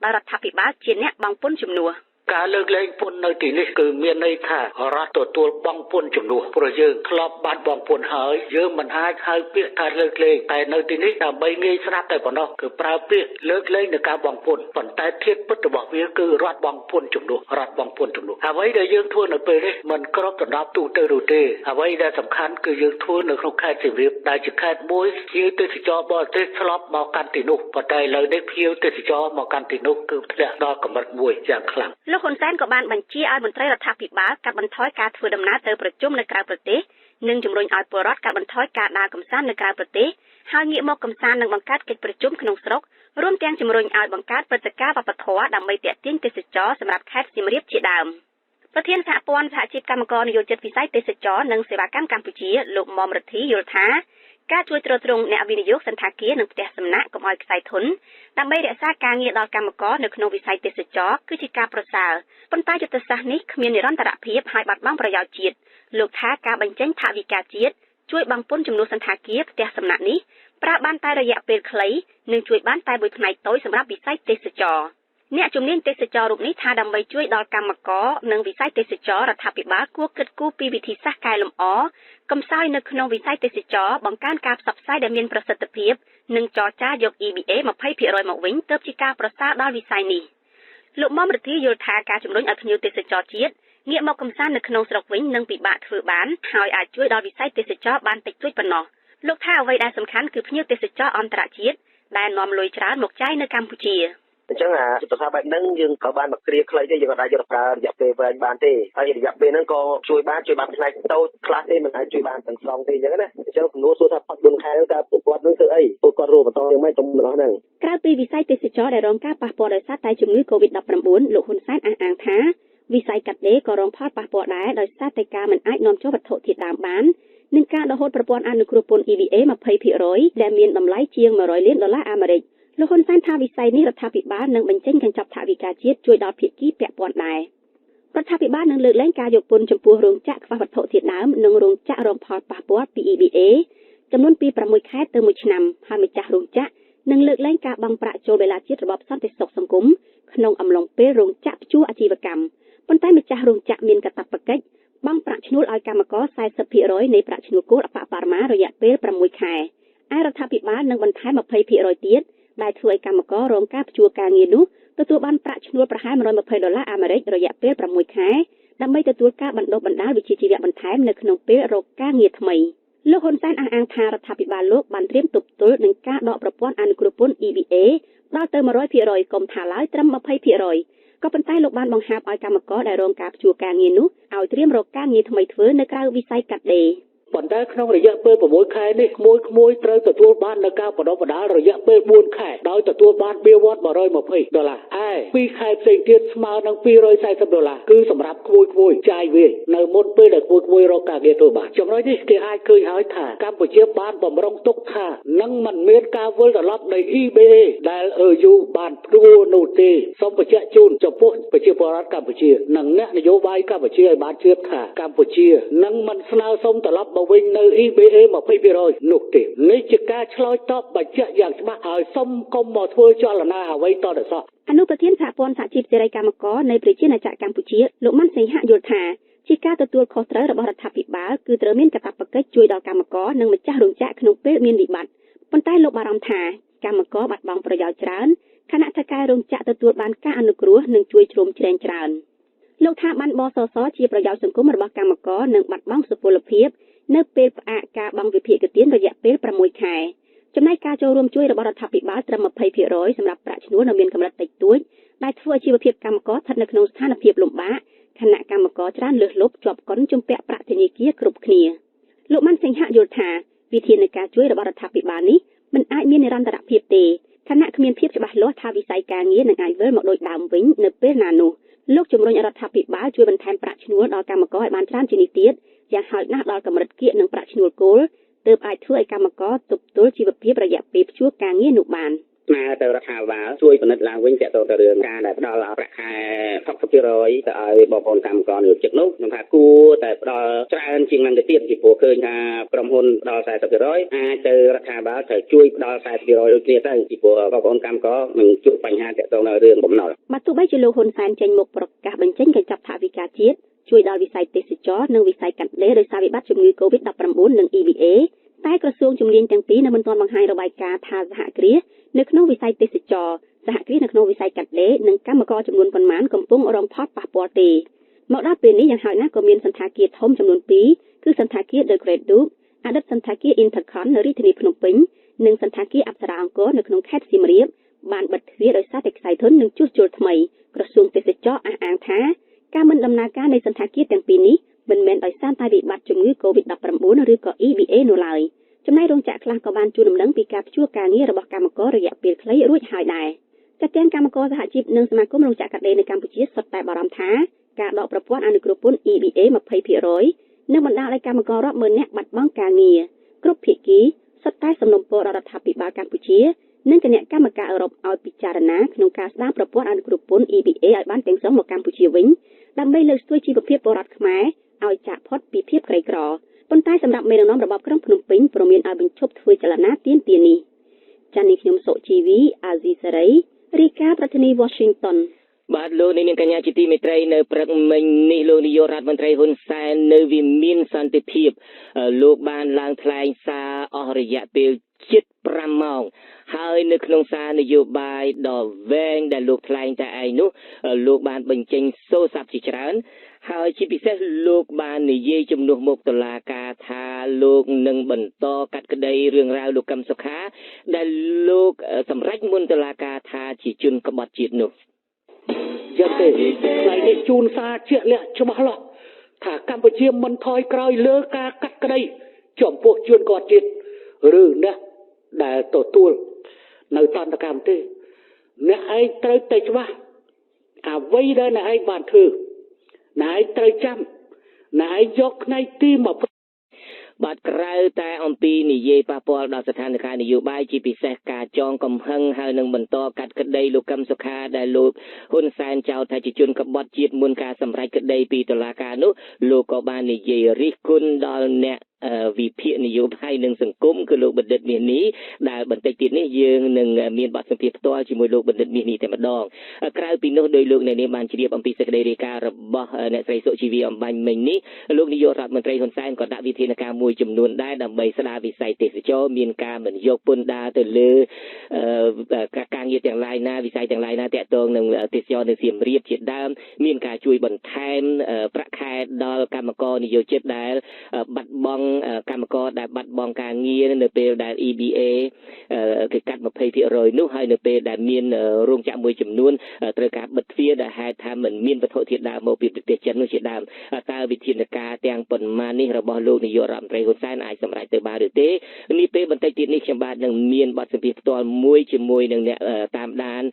ដោយរដ្ឋាភិបាលជាអ្នកបង់ពន្ធជំនួសការលើកលែងពន្ធនៅទីនេះគឺមានន័យថារដ្ឋទទួលបង់ពន្ធជំនួសព្រោះយើងធ្លាប់បានបង់ពន្ធហើយយើងមិនអាចហៅពាក្យថាលើកលែងតែនៅទីនេះដើម្បីងាយស្ដាប់តែប៉ុណ្ណោះគឺប្រើពាក្យលើកលែងនៃការបង់ពន្ធប៉ុន្តែធាតុពិតរបស់វាគឺរដ្ឋបង់ពន្ធជំនួសរដ្ឋបង់ពន្ធជំនួសអ្វីដែលយើងធ្វើនៅពេលនេះមិនគ្របដណ្ដប់ទូទៅទេអ្វីដែលសំខាន់គឺយើងធ្វើនៅក្នុងខេត្តសៀមរាបដែលជាខេត្តមួយភ្ញៀវទេសចរបរទេសធ្លាប់មកកាន់ទីនោះប៉ុន្តែឥឡូវនេះភ្ញៀវទេសចរមកកាន់ទីនោះគឺធ្លាក់ដល់កម្រិតមួយយ៉ាងខ្លាំងលោកហ៊ុនសែនក៏បានបញ្ជាឲ្យមន្ត្រីរដ្ឋាភិបាលកាត់បន្ថយការធ្វើដំណើរទៅប្រជុំនៅក្រៅប្រទេសនិងជំរុញឲ្យពលរដ្ឋកាត់បន្ថយការដើរកម្សាន្តនៅក្រៅប្រទេសហើយងាកមកកម្សាន្តនិងបង្កើតកិច្ចប្រជុំក្នុងស្រុករួមទាំងជំរុញឲ្យបង្កើតព្រឹត្តិការណ៍វប្បធម៌ដើម្បីទាក់ទាញទេសចរសម្រាប់ខេត្តសៀមរាបជាដើមប្រធានសហព័ន្ធសហជីពកម្មករនិយោជិតវិស័យទេសចរនិងសេវាកម្មកម្ពុជាលោកមុំរទ្ធីយល់ថាការជួយទ្រទ្រង់អ្នកវិនិយោគសន្តាគារនិងផ្ទះសំណាក់កុំឲ្យខ្សែធនដើម្បីរក្សាការងារដល់កម្មករនៅក្នុងវិស័យទេសចរគឺជាការប្រសើរប៉ុន្តែយុទ្ធសាស្ត្រនេះគ្មាននិរន្តរភាពហើយបាត់បង់ប្រយោជន៍ជាតិលោកថាការបញ្ចេញថវិកាជាតិជួយបង់ពន្ធចំនួនសន្តាគារផ្ទះសំណាក់នេះប្រើបានតែរយៈពេលខ្លីនិងជួយបានតែមួយផ្នែកតូចសម្រាប់វិស័យទេសចរអ្នកជំនាញទេសចររូបនេះថាដើម្បីជួយដល់កម្មករនិងវិស័យទេសចររដ្ឋាភិបាលគួរគិតគូរពីវិធីសាស្ត្រកែលម្អកំសោយនៅក្នុងវិស័យទេសចរបង្កើនការផ្សព្វផ្សាយដែលមានប្រសិទ្ធភាពនិងចរចាយក EBA 20% មកវិញទើបជាការប្រសើរដល់វិស័យនេះលោកមុំរទ្ធីយល់ថាការជំរុញឲ្យភ្ញៀវទេសចរជាតិងាកមកកម្សាន្តនៅក្នុងស្រុកវិញនឹងពិបាកធ្វើបានហើយអាចជួយដល់វិស័យទេសចរបានតិចតួចប៉ុណ្ណោះលោកថាអ្វីដែលសំខាន់គឺភ្ញៀវទេសចរអន្តរជាតិដែលនាំលុយច្រើនមកចាយនៅកម្ពុជាអញ្ចឹងយុទ្ធសាស្ត្របែបហ្នឹងយើងក៏បានមកគ្រាខ្លីទេយើងក៏អាចយកទៅប្រើរយៈពេលវែងបានទេហើយរយៈពេលហ្នឹងក៏ជួយបានផ្នែកតូចខ្លះទេមិនអាចជួយបានទាំងស្រុងទេអញ្ចឹងណាអញ្ចឹងសំណួរសួរថាផុត4ខែហ្នឹងតើពួកគាត់នឹងធ្វើអីពួកគាត់រួមបន្តយ៉ាងម៉េចទៅម្ដងហ្នឹងក្រៅពីវិស័យទេសចរដែលរងការប៉ះពាល់ដោយសារតែជំងឺ COVID-19 លោកហ៊ុនសែនអះអាងថាវិស័យកាត់ដេរក៏រងផលប៉ះពាល់ដែរដោយសារតែការមិនអាចនាំចូលវត្ថុធាតុដើមបាននិងការដកហូតប្រព័ន្ធអនុគ្រោះពន្ធ EBA 20% ដែលមានតម្លៃជាង$100 លានអាមេរិកលោកហ៊ុនសែនថាវិស័យនេះរដ្ឋាភិបាលនឹងបញ្ចេញកញ្ចប់ថវិកាជាតិជួយដល់ភាគីពាក់ព័ន្ធដែររដ្ឋាភិបាលនឹងលើកលែងការយកពន្ធចំពោះរោងចក្រខ្វះវត្ថុធាតុដើមនិងរោងចក្ររងផលប៉ះពាល់ពី EBA ចំនួនពី6ខែទៅ1ឆ្នាំហើយម្ចាស់រោងចក្រនឹងលើកលែងការបង់ប្រាក់ចូលបេឡាជាតិរបបសន្តិសុខសង្គមក្នុងអំឡុងពេលរោងចក្រព្យួរអាជីវកម្មប៉ុន្តែម្ចាស់រោងចក្រមានកាតព្វកិច្ចបង់ប្រាក់ឈ្នួលឲ្យកម្មករ 40% នៃប្រាក់ឈ្នួលគោលអបបរមារយៈពេល6ខែឯរដ្ឋាភិបាលនឹងបន្ថែម 20% ទៀតដែលធ្វើឲ្យកម្មកររងការព្យួរការងារនោះទទួលបានប្រាក់ឈ្នួលប្រហែល$120អាមេរិករយៈពេល6ខែដើម្បីទទួលការបណ្ដុះបណ្ដាលវិជ្ជាជីវៈបន្ថែមនៅក្នុងពេលរកការងារថ្មីលោកហ៊ុនសែនអះអាងថារដ្ឋាភិបាលលោកបានត្រៀមទប់ទល់នឹងការដកប្រព័ន្ធអនុគ្រោះពន្ធ EBA ដល់ទៅ 100% កុំថាឡើយត្រឹម 20% ក៏ប៉ុន្តែលោកបានបង្ហាប់ឲ្យកម្មករដែលរងការព្យួរការងារនោះឲ្យត្រៀមរកការងារថ្មីធ្វើនៅក្រៅវិស័យកាត់ដេរ ប៉ុន្តែក្នុងរយៈពេល6ខែនេះក្មួយត្រូវទទួលបាននៅការបណ្ដុះបណ្ដាលរយៈពេល4ខែដោយទទួលបានបៀវត្ស$120ឯ2ខែផ្សេងទៀតស្មើនឹង$240គឺសម្រាប់ក្មួយចាយវាយនៅមុនពេលដែលក្មួយរកការងារធ្វើបានចំណុចនេះគេអាចឃើញហើយថាកម្ពុជាបានបំរុងទុកថានឹងមិនមានការវិលត្រឡប់នៃ EBA ដែល EU បានព្យួរនោះទេសូមបញ្ជាក់ជូនចំពោះប្រជាពលរដ្ឋកម្ពុជានិងអ្នកនយោបាយកម្ពុជាឲ្យបានជឿថាកម្ពុជានឹងមិនស្នើសុំត្រឡប់មកវិញនៅ EBA 20% នោះទេនេះជាការឆ្លើយតបបញ្ជាក់យ៉ាងច្បាស់ហើយសូមកុំមកធ្វើចលនាអ្វីតទៅសោះអនុប្រធានសហព័ន្ធសហជីពសេរីកម្មករនៃប្រជាណាចក្រកម្ពុជាលោកម៉ាន់សេងហយល់ថាជាការទទួលខុសត្រូវរបស់រដ្ឋាភិបាលគឺត្រូវមានកាតព្វកិច្ចជួយដល់កម្មករនិងម្ចាស់រោងចក្រក្នុងពេលមានវិបត្តិប៉ុន្តែលោកបារម្ភថាកម្មករបាត់បង់ប្រយោជន៍ច្រើនខណៈថៅកែរោងចក្រទទួលបានការអនុគ្រោះនិងជួយជ្រោមជ្រែងច្រើនលោកថាបានបសសជាប្រយោជន៍សង្គមរបស់កម្មករនិងបាត់បង់សុពលភាពនៅពេលផ្អាកការបង់វិភាគទានរយៈពេល6ខែចំណែកការចូលរួមជួយរបស់រដ្ឋាភិបាលត្រឹម 20% សម្រាប់ប្រាក់ឈ្នួលនៅមានកម្រិតតិចតួចដែលធ្វើឲ្យជីវភាពកម្មករស្ថិតនៅក្នុងស្ថានភាពលំបាកខណៈកម្មករច្រើនលើសលប់ជាប់កុនជំពាក់ប្រាក់ធនាគារគ្រប់គ្នាលោកម៉ាន់សេងហយល់ថាវិធានការជួយរបស់រដ្ឋាភិបាលនេះមិនអាចមាននិរន្តរភាពទេខណៈគ្មានភាពច្បាស់លាស់ថាវិស័យការងារនឹងអាចវិលមកដូចដើមវិញនៅពេលណានោះលោកជំរុញរដ្ឋាភិបាលជួយបន្ថែមប្រាក់ឈ្នួលដល់កម្មករឲ្យបានច្រើនជាងនេះទៀតយ៉ាងហោចណាស់ដល់កម្រិតគៀកនឹងប្រាក់ឈ្នួលគោលទើបអាចធ្វើឲ្យកម្មករទប់ទល់ជីវភាពរយៈពេលព្យួរការងារនោះបានស្នើទៅរដ្ឋាភិបាលជួយពិនិត្យឡើងវិញទាក់ទងទៅរឿងការដែលផ្ដល់ប្រាក់ខែ 60% ទៅឲ្យបងប្អូនកម្មករនិយោជិតនោះខ្ញុំថាគួរតែផ្ដល់ច្រើនជាងនឹងទៅទៀតពីព្រោះឃើញថាក្រុមហ៊ុនផ្ដល់ 40% អាចទៅរដ្ឋាភិបាលត្រូវជួយផ្ដល់ 40% ដូចគ្នាទៅពីព្រោះបងប្អូនកម្មករនឹងជួបបញ្ហាទាក់ទងនឹងរឿងបំណុលបាទទោះបីជាលោកហ៊ុនសែនចេញមុខប្រកាសបញ្ចេញកញ្ចប់ថវិកាជាតិជួយដល់វិស័យទេសចរណ៍និងវិស័យកាត់ដេរដោយសារវិបត្តិជំងឺ COVID-19 និង EBA តែក្រសួងជំនាញទាំងពីរនៅមិនទាន់បង្ហាញរបាយការណ៍ថាសហគ្រាសនៅក្នុងវិស័យទេសចរណ៍សហគ្រាសនៅក្នុងវិស័យកាត់ដេរនិងកម្មករចំនួនប៉ុន្មានកំពុងរងផលប៉ះពាល់ទេមកដល់ពេលនេះយ៉ាងហោចណាស់ក៏មានសន្តាគារធំចំនួន2គឺសន្តាគារ The Great Duke អតីតសន្តាគារ Intercon នៅរាជធានីភ្នំពេញនិងសន្តាគារអប្សរាអង្គរនៅក្នុងខេត្តសៀមរាបបានបិទទ្វារដោយសារតែខ្សែធននិងជួសជុលថ្មីក្រសួងទេសចរណ៍អះអាងថាការមិនដំណើរការនៃសន្តាគារទាំងពីរនេះមិនមែនដោយសារតែវិបត្តិជំងឺ COVID-19 ឬក៏ EBA នោះឡើយចំណែករោងចក្រខ្លះក៏បានជួលដំណឹងពីការព្យួរការងាររបស់កម្មកររយៈពេលខ្លីរួចហើយដែរតែទាំងកម្មករសហជីពនិងសមាគមរោងចក្រកាត់ដេរនៅកម្ពុជាសុទ្ធតែបារម្ភថាការដកប្រព័ន្ធអនុគ្រោះពន្ធ EBA 20% នឹងបណ្ដាលឲ្យកម្មកររាប់ម៉ឺននាក់បាត់បង់ការងារគ្រប់ភាគីសុទ្ធតែសំណូមពរដល់រដ្ឋាភិបាលកម្ពុជានិងគណៈកម្មការអឺរ៉ុបឲ្យពិចារណាក្នុងការស្ដារប្រព័ន្ធអនុគ្រោះពន្ធ EBA ឲ្យបានទាំងស្រុងមកកម្ពុជាវិញដើម្បីលើកស្ទួយជីវភាពពលរដ្ឋខ្មែរឲ្យចាកផុតពីភាពក្រីក្រប៉ុន្តែសម្រាប់មេដឹកនាំរបបក្រុងភ្នំពេញព្រមមានឲ្យបញ្ឈប់ធ្វើចលនាទាមទារនេះចា៎នេះខ្ញុំសុជីវីអាស៊ីសេរីរាយការណ៍ប្រធានាធិបតី Washington បាទលោកនាងកញ្ញាជាទីមេត្រីនៅព្រឹកមិញនេះលោកនាយករដ្ឋមន្ត្រីហ៊ុនសែននៅវិមានសន្តិភាពលោកបានឡើងថ្លែងសារអស់រយៈពេលជិត5ម៉ោងហើយនៅក្នុងសារនយោបាយដ៏វែងដែលលោកថ្លែងតែឯងនោះលោកបានបញ្ចេញសូរស័ព្ទជាច្រើនហើយជាពិសេសលោកបាននិយាយជំនួសមុខតុលាការថាលោកនឹងបន្តកាត់ក្តីរឿងរ៉ាវលោកកឹមសុខាដែលលោកសម្រេចមុនតុលាការថាជាជនក្បត់ជាតិនោះយ៉ាងទេថ្ងៃនេះជូនសារជាក់លាក់ច្បាស់លាស់ថាកម្ពុជាមិនថយក្រោយលើការកាត់ក្តីចំពោះជនក្បត់ជាតិឬអ្នកដែលទទួលនៅតន្តកម្មទេអ្នកឯងត្រូវតែច្បាស់អ្វីដែលអ្នកឯងបានធ្វើអ្នកឯងត្រូវចាំអ្នកឯងយកថ្ងៃទី20បាទក្រៅតែអំពីនិយាយប៉ះពាល់ដល់ស្ថានភាពនយោបាយជាពិសេសការចងកំហឹងហើយនឹងបន្តកាត់ក្តីលោកកឹមសុខាដែលលោកហ៊ុនសែនចោទថាជាជនក្បត់ជាតិមុនការសម្រេចក្តីពីតុលាការនោះលោកក៏បាននិយាយរិះគន់ដល់អ្នកវិភាគនយោបាយនិងសង្គមគឺលោកបណ្ឌិតមាសនេះដែលបន្តិចទៀតនេះយើងនឹងមានបទសម្ភាសន៍ផ្ទាល់ជាមួយលោកបណ្ឌិតមាសនេះតែម្ដងក្រៅពីនោះដោយលោកអ្នកនាងបានជ្រាបអំពីសេចក្តីរាយការណ៍របស់អ្នកស្រីសុជីវីអំបញ្ញមិញនេះលោកនាយករដ្ឋមន្ត្រីហ៊ុនសែនក៏ដាក់វិធានការមួយចំនួនដែរដើម្បីស្ដារវិស័យទេសចរមានការមិនយកពន្ធដារទៅលើការងារទាំងឡាយណាវិស័យទាំងឡាយណាតាក់ទងនឹងទេសចរនៅសៀមរាបជាដើមមានការជួយបន្ថែមប្រាក់ខែដល់កម្មករនិយោជិតដែលបាត់បង់ កម្មករដែលបាត់បង់ការងារនៅពេលដែល EBA គេកាត់ 20% នោះហើយនៅពេលដែលមានរោងចក្រមួយចំនួនត្រូវការបិទទ្វារដែលហេតុថាមិនមានវត្ថុធាតុដើមមកពីប្រទេសចិននោះជាដើមតើវិធានការទាំងប៉ុន្មាននេះរបស់លោកនាយករដ្ឋមន្ត្រីហ៊ុនសែនអាចសម្រេចទៅបានឬទេនេះពេលបន្តិចទៀតនេះខ្ញុំបាទនឹងមានបទសម្ភាសន៍ផ្ទាល់មួយជាមួយនឹងអ្នកតាមដាន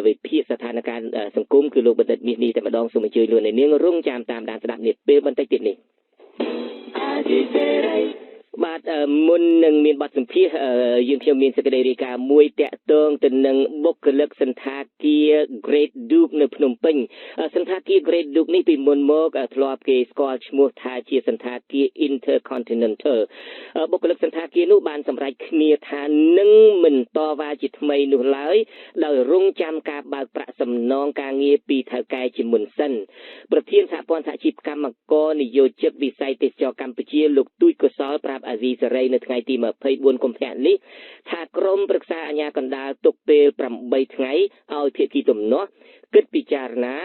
វិភាគស្ថានភាពសង្គមគឺលោកបណ្ឌិតមាសនេះតែម្ដងសូមអញ្ជើញលោកនាងរងចាំតាមដានស្ដាប់នេះពេលបន្តិចទៀតនេះបាទមុននឹងមានបទសម្ភាសន៍យើងខ្ញុំមានសេចក្តីរាយការណ៍មួយតាក់ទងទៅនឹងបុគ្គលិកសន្តាគារ Great Duke នៅភ្នំពេញសន្តាគារ Great Duke នេះពីមុនមកធ្លាប់គេស្គាល់ឈ្មោះថាជាសន្តាគារ Intercontinental បុគ្គលិកសន្តាគារនោះបានសម្រេចគ្នាថានឹងមិនតវ៉ាជាថ្មីនោះឡើយដោយរងចាំការបើកប្រាក់សំណងការងារពីថៅកែជាមុនសិនប្រធានសហព័ន្ធសហជីពកម្មករនយោជិកវិស័យទេសចរកម្ពុជាលោកទូចកុសលប្រាប់អាស៊ីសេរីនៅថ្ងៃទី24កុម្ភៈនេះថាក្រមប្រឹក្សាអាជ្ញាកណ្ដាលទុកពេល8ថ្ងៃឲ្យភាគីទំនាស់គិតពិចារណា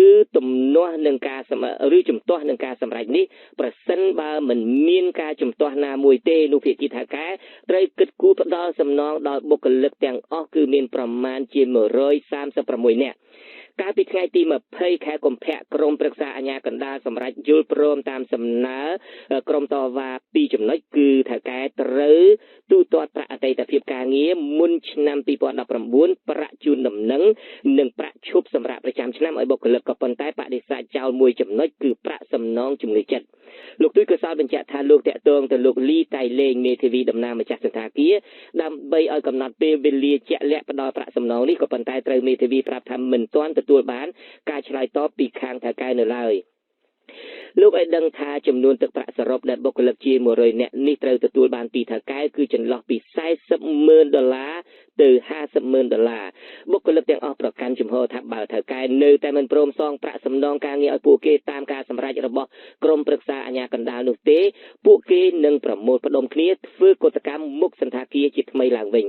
ឬជំទាស់នឹងការសម្រេចនេះប្រសិនបើមិនមានការជំទាស់ណាមួយទេនោះភាគីថៅកែត្រូវគិតគូរផ្ដល់សំណងដល់បុគ្គលិកទាំងអស់គឺមានប្រមាណជា136នាក់កាលពីថ្ងៃទី20ខែកុម្ភៈក្រមប្រឹក្សាអាជ្ញាកណ្ដាលសម្រាប់យល់ព្រមតាមសំណើក្រមតវ៉ា2ចំណុចគឺថៅកែត្រូវទូទាត់ប្រាក់អតីតភាពការងារមុនឆ្នាំ2019ប្រាក់ជូនដំណឹងនិងប្រាក់ឈប់សម្រាប់ប្រចាំឆ្នាំឲ្យបុគ្គលិកក៏ប៉ុន្តែបដិសេធចោលមួយចំណុចគឺប្រាក់សំណងជំងឺចិត្តលោកទូចកសលបញ្ជាក់ថាលោកតាក់ទងទៅលោកលីតៃលេងមេធាវីតំណាងម្ចាស់សន្តាគារដើម្បីឲ្យកំណត់ពេលវេលាជាក់លាក់ផ្ដល់ប្រាក់សំណងនេះក៏ប៉ុន្តែត្រូវមេធាវីប្រាប់ថាមិនទាន់ទទួលបានការឆ្លើយតបពីខាងថៅកែនៅឡើយលោកឲ្យដឹងថាចំនួនទឹកប្រាក់សរុបដែលបុគ្គលិកជា100នាក់នេះត្រូវទទួលបានពីថៅកែគឺចន្លោះពី$40,000ទៅ$50,000បុគ្គលិកទាំងអស់ប្រកាន់ជំហរថាបើថៅកែនៅតែមិនព្រមសងប្រាក់សំណងការងារឲ្យពួកគេតាមការសម្រេចរបស់ក្រមប្រឹក្សាអាជ្ញាកណ្ដាលនោះទេពួកគេនឹងប្រមូលផ្ដុំគ្នាធ្វើកតកម្មមុខសន្តាគារជាថ្មីឡើងវិញ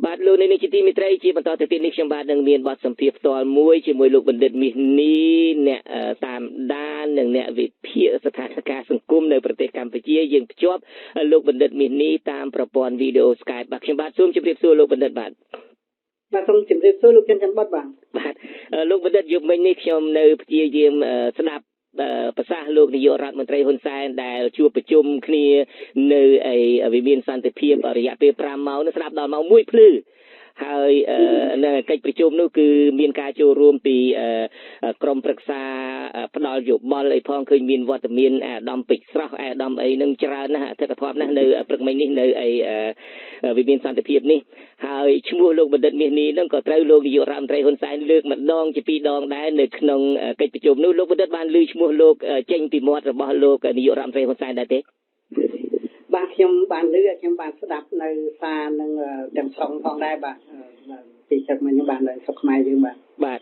បាទលោកនាងជាទីមេត្រីជាបន្តទៅទៀតនេះខ្ញុំបាទនឹងមានបទសម្ភាសន៍ផ្ទាល់មួយជាមួយលោកបណ្ឌិតមាសនេះអ្នកតាមដាននិងអ្នកវិភាគស្ថានភាពសង្គមនៅប្រទេសកម្ពុជាយើងភ្ជាប់លោកបណ្ឌិតមាសនេះតាមប្រព័ន្ធវីដេអូ Skype បាទខ្ញុំបាទសូមជម្រាបសួរលោកបណ្ឌិតបាទសូមជម្រាបសួរលោកចិនច័ន្ទបុត្របាទលោកបណ្ឌិតយប់មិញនេះខ្ញុំនៅព្យាយាមស្ដាប់ប្រសាសន៍លោកនាយករដ្ឋមន្ត្រីហ៊ុនសែនដែលជួបប្រជុំគ្នានៅវិមានសន្តិភាពរយៈពេល5ម៉ោងនោះស្ដាប់ដល់ម៉ោង1ភ្លឺហើយនៅកិច្ចប្រជុំនោះគឺមានការចូលរួមពីក្រមប្រឹក្សាផ្ដាល់យោបល់អីផងឃើញមានវត្តមានអាដាមពេជ្រស្រស់អាដាមអីនឹងច្រើនណាស់អធិកធម៌ណាស់នៅព្រឹកមិញនេះនៅវិមានសន្តិភាពនេះហើយឈ្មោះលោកបណ្ឌិតមាសនេះនឹងក៏ត្រូវលោកនាយករដ្ឋមន្ត្រីហ៊ុនសែនលើកម្ដងជា2ដងដែរនៅក្នុងកិច្ចប្រជុំនោះលោកបណ្ឌិតបានឮឈ្មោះលោកចេញពីមាត់របស់លោកនាយករដ្ឋមន្ត្រីហ៊ុនសែនដែរទេបាទខ្ញុំបានឮខ្ញុំបានស្ដាប់នៅសារនឹងទាំងស្រុងផងដែរបាទពីទឹកមកខ្ញុំបាននៅស្រុកខ្មែរយើងបាទ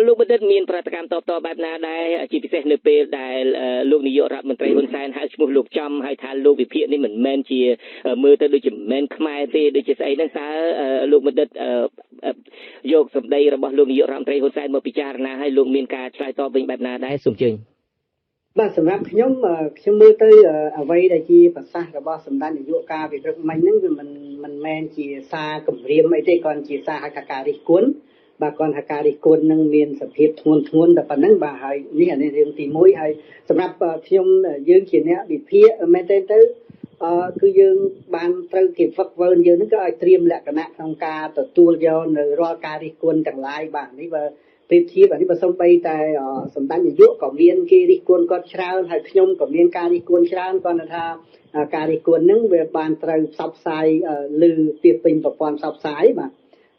លោកបណ្ឌិតមានប្រតិកម្មតបបែបណាដែរជាពិសេសនៅពេលដែលលោកនាយករដ្ឋមន្ត្រីហ៊ុនសែនហៅឈ្មោះលោកចំហើយថាលោកវិភាគនេះមិនមែនជាមើលទៅដូចជាមិនមែនខ្មែរទេដូចជាស្អីហ្នឹងតើលោកបណ្ឌិតយកសម្ដីរបស់លោកនាយករដ្ឋមន្ត្រីហ៊ុនសែនមកពិចារណាហើយលោកមានការឆ្លើយតបវិញបែបណាដែរសូមអញ្ជើញបាទសម្រាប់ខ្ញុំមើលទៅអ្វីដែលជាប្រសាសន៍របស់សម្ដេចនាយកការវិព្រឹកមិញហ្នឹងវាមិនមែនជាសារគម្រាមអីទេគ្រាន់ជាសារហៅថាការរិះគន់បាទគ្រាន់ថាការរិះគន់នឹងមានសភាពធ្ងន់តែប៉ុណ្្នឹងបាទហើយនេះអានេះរឿងទី1ហើយសម្រាប់ខ្ញុំយើងជាអ្នកវិភាគមែនទេទៅគឺយើងបានត្រូវគេហ្វឹកវើយើងហ្នឹងក៏ឲ្យត្រៀមលក្ខណៈក្នុងការទទួលយកនៅរាល់ការរិះគន់ទាំងឡាយបាទនេះបើប្រៀបធៀបអានេះបើសំបីតែសម្ដេចនាយកក៏មានគេរិះគន់គាត់ច្រើនហើយខ្ញុំក៏មានការរិះគន់ច្រើនគាត់ថាការរិះគន់ហ្នឹងវាបានត្រូវផ្សព្វផ្សាយលើពីពេញប្រព័ន្ធផ្សព្វផ្សាយបាទ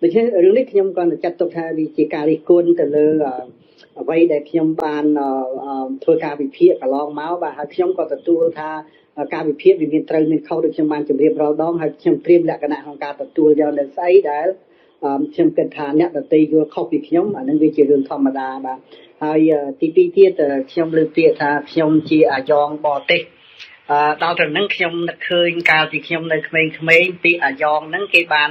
ដូច្នេះរឿងនេះខ្ញុំក៏ចាត់ទុកថាវាជាការរិះគន់ទៅលើអ្វីដែលខ្ញុំបានធ្វើការវិភាគកន្លងមកបាទហើយខ្ញុំក៏ទទួលថាការវិភាគវាមានត្រូវមានខុសដូចខ្ញុំបានជម្រាបរាល់ដងហើយខ្ញុំត្រៀមលក្ខណៈក្នុងការទទួលយកនៅស្អីដែលខ្ញុំគិតថាអ្នកដទៃយល់ខុសពីខ្ញុំអានឹងវាជារឿងធម្មតាបាទហើយទី2ទៀតខ្ញុំលើកពាក្យថាខ្ញុំជាអាយ៉ងបរទេស ដល់ត្រឹមហ្នឹងខ្ញុំនឹកឃើញកាលពីខ្ញុំនៅក្មេងៗពីអាយ៉ងហ្នឹងគេបាន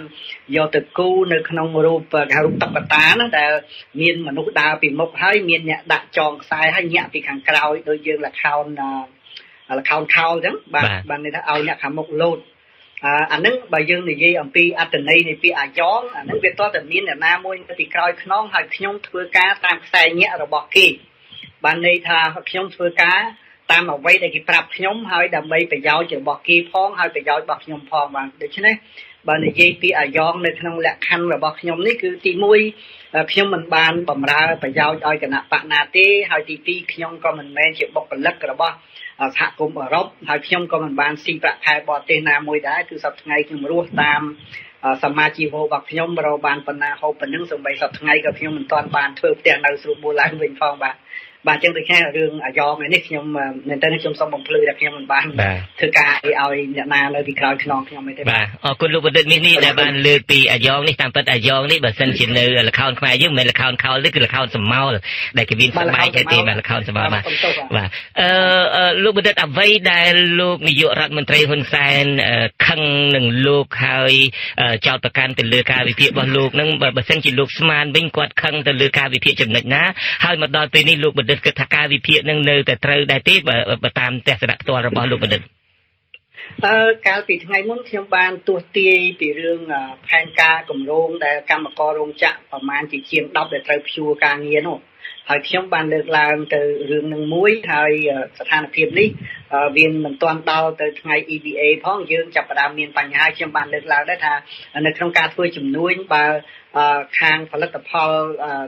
យកទៅគូនៅក្នុងរូបគេរូបតុក្កតាណាដែលមានមនុស្សដើរពីមុខហើយមានអ្នកដាក់ចងខ្សែហើយញាក់ពីខាងក្រោយដូចយើងល្ខោនខោអញ្ចឹងបានន័យថាឲ្យអ្នកខាងមុខលោតអាហ្នឹងបើយើងនិយាយអំពីអត្តន័យនៃពាក្យអាយ៉ងអាហ្នឹងវាតតែមានអ្នកណាមួយពីក្រោយខ្នងហើយខ្ញុំធ្វើការតាមខ្សែញាក់របស់គេបានន័យថាខ្ញុំធ្វើការតាមអ្វីដែលគេប្រាប់ខ្ញុំហើយដើម្បីប្រយោជន៍របស់គេផងហើយប្រយោជន៍របស់ខ្ញុំផងបានដូច្នេះបើនិយាយពីអាយ៉ងនៅក្នុងលក្ខខណ្ឌរបស់ខ្ញុំនេះគឺទី1ខ្ញុំមិនបានបម្រើប្រយោជន៍ឲ្យគណៈបកណាទេហើយទី2ខ្ញុំក៏មិនមែនជាបុគ្គលិករបស់សហគមន៍អឺរ៉ុបហើយខ្ញុំក៏មិនបានស៊ីប្រាក់ខែបរទេសណាមួយដែរគឺសប្តាហ៍ថ្ងៃខ្ញុំរស់តាមសមាជិករបស់ខ្ញុំរកបានប៉ុណ្ណាហូបប៉ុណ្ណឹងសូម្បីសប្តាហ៍ថ្ងៃក៏ខ្ញុំមិនទាន់បានធ្វើផ្ទះនៅស្រួលបួលឡើងវិញផងបាទចឹងដូចគ្នារឿងអាយ៉ងនេះខ្ញុំមែនតើខ្ញុំសូមបំភ្លឺថាខ្ញុំមិនបានធ្វើការឲ្យអ្នកណានៅពីក្រោយខ្នងខ្ញុំទេបាទអរគុណលោកបណ្ឌិតនេះដែលបានលើកពីអាយ៉ងនេះតាមពិតអាយ៉ងនេះបើសិនជានៅល្ខោនខ្មែរយើងមិនមែនល្ខោនខោលទេគឺល្ខោនសមោលដែលគេមានស្បែកទេបាទល្ខោនសមោលបាទលោកបណ្ឌិតអ្វីដែលលោកនាយករដ្ឋមន្ត្រីហ៊ុនសែនខឹងនឹងលោកហើយចោទប្រកាន់ទៅលើការវិភាគរបស់លោកនឹងបើសិនជាលោកស្មានវិញគាត់ខឹងទៅលើការវិភាគចំណុចណាហើយមកដល់ពេលនេះលោកបណ្ឌិតគិតថាការវិភាគនឹងនៅតែត្រូវដែរទេបើតាមទស្សនៈផ្ទាល់របស់លោកបណ្ឌិតកាលពីថ្ងៃមុនខ្ញុំបានទស្សន៍ទាយពីរឿងផែនការគម្រោងដែលកម្មកររោងចក្រប្រមាណជាជាង10ដែលត្រូវព្យួរការងារនោះហើយខ្ញុំបានលើកឡើងទៅរឿងនឹងមួយហើយស្ថានភាពនេះវាមិនទាន់ដល់ទៅថ្ងៃ EBA ផងយើងចាប់ផ្ដើមមានបញ្ហាខ្ញុំបានលើកឡើងដែរថានៅក្នុងការធ្វើជំនួញបើខាងផលិតផល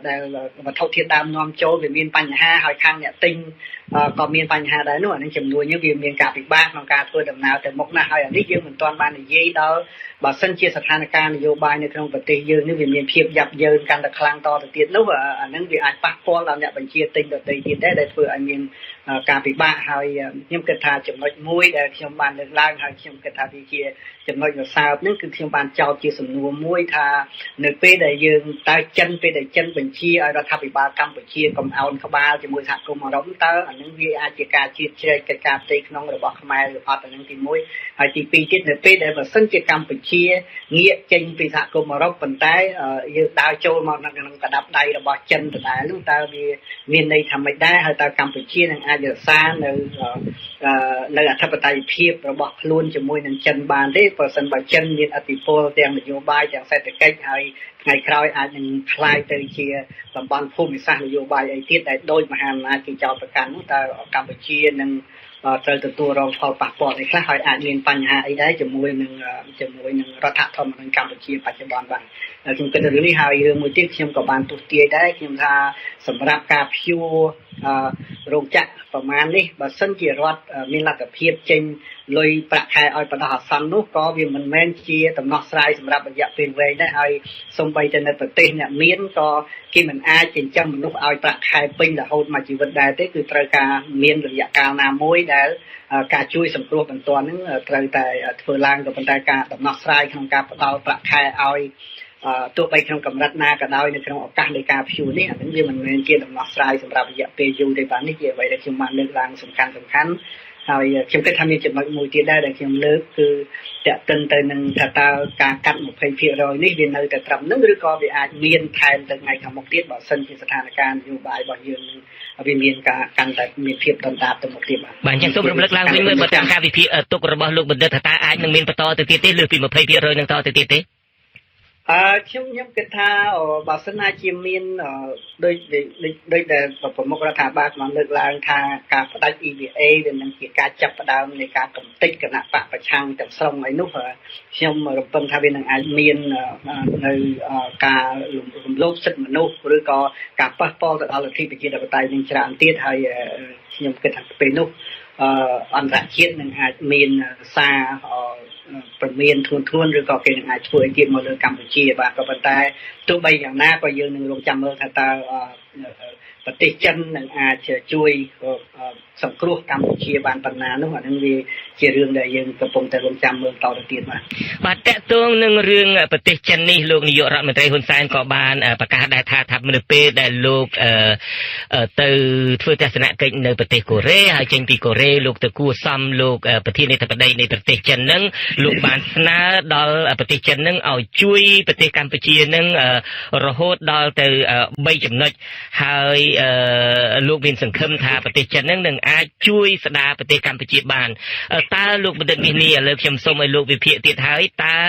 ដែលវត្ថុធាតុដើមនាំចូលវាមានបញ្ហាហើយខាងអ្នកទិញក៏មានបញ្ហាដែរនោះអានឹងចំនួននេះវាមានការពិបាកក្នុងការធ្វើដំណើរទៅមុខណាស់ហើយអានេះយើងមិនទាន់បាននិយាយដល់បើសិនជាស្ថានភាពនយោបាយនៅក្នុងប្រទេសយើងនេះវាមានភាពយ៉ាប់យ៉ឺនកាន់តែខ្លាំងតទៅទៀតនោះអានឹងវាអាចប៉ះពាល់ដល់អ្នកបញ្ជាទិញដទៃទៀតដែរដែលធ្វើឲ្យមានការពិបាកហើយខ្ញុំគិតថាចំណុចមួយដែលខ្ញុំបានលើកឡើងហើយខ្ញុំគិតថាវាជាចំណុចរសើបហ្នឹងគឺខ្ញុំបានចោទជាសំណួរមួយថានៅពេលដែលយើងតើពេលដែលចិនបញ្ជាឲ្យរដ្ឋាភិបាលកម្ពុជាកុំអោនក្បាលជាមួយសហគមន៍អឺរ៉ុបតើអានឹងវាអាចជាការជៀសជ្រែកកិច្ចការផ្ទៃក្នុងរបស់ខ្មែរឬអត់អានឹងទី1ហើយទី2ទៀតនៅពេលដែលបើសិនជាកម្ពុជាងាកចេញពីសហគមន៍អឺរ៉ុបប៉ុន្តែយើងដើរចូលមកក្នុងកដាប់ដៃរបស់ចិនដដែលនោះតើវាមានន័យថាម៉េចដែរហើយតើកម្ពុជានឹងអាចរក្សានៅអធិបតេយ្យភាពរបស់ខ្លួនជាមួយនឹងចិនបានទេបើសិនបើចិនមានឥទ្ធិពលទាំងនយោបាយទាំងសេដ្ឋកិច្ចហើយថ្ងៃក្រោយអាចនឹងคล้ายទៅជាតំបន់ភូមិសាស្ត្រនយោបាយអីទៀតដែលដោយមហាអំណាចគេចោទប្រកាន់នោះតើកម្ពុជានឹងត្រូវទទួលរងផលប៉ះពាល់អីខ្លះហើយអាចមានបញ្ហាអីដែរជាមួយនឹងរដ្ឋធម្មនុញ្ញកម្ពុជាបច្ចុប្បន្នបាទខ្ញុំគិតថារឿងនេះហើយរឿងមួយទៀតខ្ញុំក៏បានទស្សន៍ទាយដែរខ្ញុំថាសម្រាប់ការព្យួររោងចក្រប្រមាណនេះបើសិនជារដ្ឋមានលទ្ធភាពចេញលុយប្រាក់ខែឲ្យបដោះអាសន្ននោះក៏វាមិនមែនជាដំណោះស្រាយសម្រាប់រយៈពេលវែងដែរហើយសូម្បីតែនៅប្រទេសអ្នកមានក៏គេមិនអាចចិញ្ចឹមមនុស្សឲ្យប្រាក់ខែពេញរហូតមកជីវិតដែរទេគឺត្រូវការមានរយៈកាលណាមួយដែលការជួយសង្គ្រោះបន្ទាន់ហ្នឹងត្រូវតែធ្វើឡើងក៏ប៉ុន្តែការដំណោះស្រាយក្នុងការផ្ដល់ប្រាក់ខែឲ្យទោះបីក្នុងកម្រិតណាក៏ដោយនៅក្នុងឱកាសនៃការព្យួរនេះអានឹងវាមិនមែនជាដំណោះស្រាយសម្រាប់រយៈពេលយូរទេបាទនេះជាអ្វីដែលខ្ញុំបានលើកឡើងសំខាន់ហើយខ្ញុំគិតថាមានចំណុចមួយទៀតដែរដែលខ្ញុំលើកគឺតាក់ទិនទៅនឹងថាតើការកាត់ 20% នេះវានៅតែត្រឹមនឹងឬក៏វាអាចមានថែមទៅថ្ងៃខាងមុខទៀតបើសិនជាស្ថានភាពនយោបាយរបស់យើងវាមានការកាន់តែមានភាពដុនដាបទៅមុខទៀតបាទអញ្ចឹងសូមរំលឹកឡើងវិញមើលបើតាមការវិភាគទុករបស់លោកបណ្ឌិតថាតើអាចនឹងមានបន្តទៅទៀតទេលើសពី 20% នឹងតទៅទៀតទេខ្ញុំគិតថាបើសិនណាជាមានដូចដែលប្រមុខរដ្ឋាភិបាលបានលើកឡើងថាការផ្ដាច់ EVA វានឹងជាការចាប់ផ្ដើមនៃការកំទេចគណៈបកប្រឆាំងទាំងស្រុងឯនោះខ្ញុំរំពឹងថាវានឹងអាចមាននៅការរំលោភសិទ្ធិមនុស្សឬក៏ការប៉ះពាល់ទៅដល់លទ្ធិប្រជាធិបតេយ្យនឹងច្រើនទៀតហើយខ្ញុំគិតថាពេលនោះអន្តរជាតិនឹងអាចមានសារព្រមានធ្ងន់ឬក៏គេនឹងអាចធ្វើឲ្យទៀតមកលើកម្ពុជាបាទក៏ប៉ុន្តែទោះបីយ៉ាងណាក៏យើងនឹងរងចាំមើលថាតើប្រទេសចិននឹងអាចជួយ សង្គ្រោះកម្ពុជាបានប៉ុណ្ណានោះអានឹងវាជារឿងដែលយើងកំពុងតែរងចាំមើលតទៅទៀតបាទតកតងនឹងរឿងប្រទេសចិននេះលោកនាយករដ្ឋមន្ត្រីហ៊ុនសែនក៏បានប្រកាសដែរថានៅពេលដែលលោកទៅធ្វើទស្សនកិច្ចនៅប្រទេសកូរ៉េហើយចេញពីកូរ៉េលោកទៅគួរសមលោកប្រធានាធិបតីនៃប្រទេសចិននឹងលោកបានស្នើដល់ប្រទេសចិននឹងឲ្យជួយប្រទេសកម្ពុជានឹងរហូតដល់ទៅ3ចំណុចហើយលោកមានសង្ឃឹមថាប្រទេសចិននឹងអាចជួយស្ដារប្រទេសកម្ពុជាបានតើលោកបណ្ឌិតមាសនេះឥឡូវខ្ញុំសូមឲ្យលោកវិភាគទៀតហើយតើ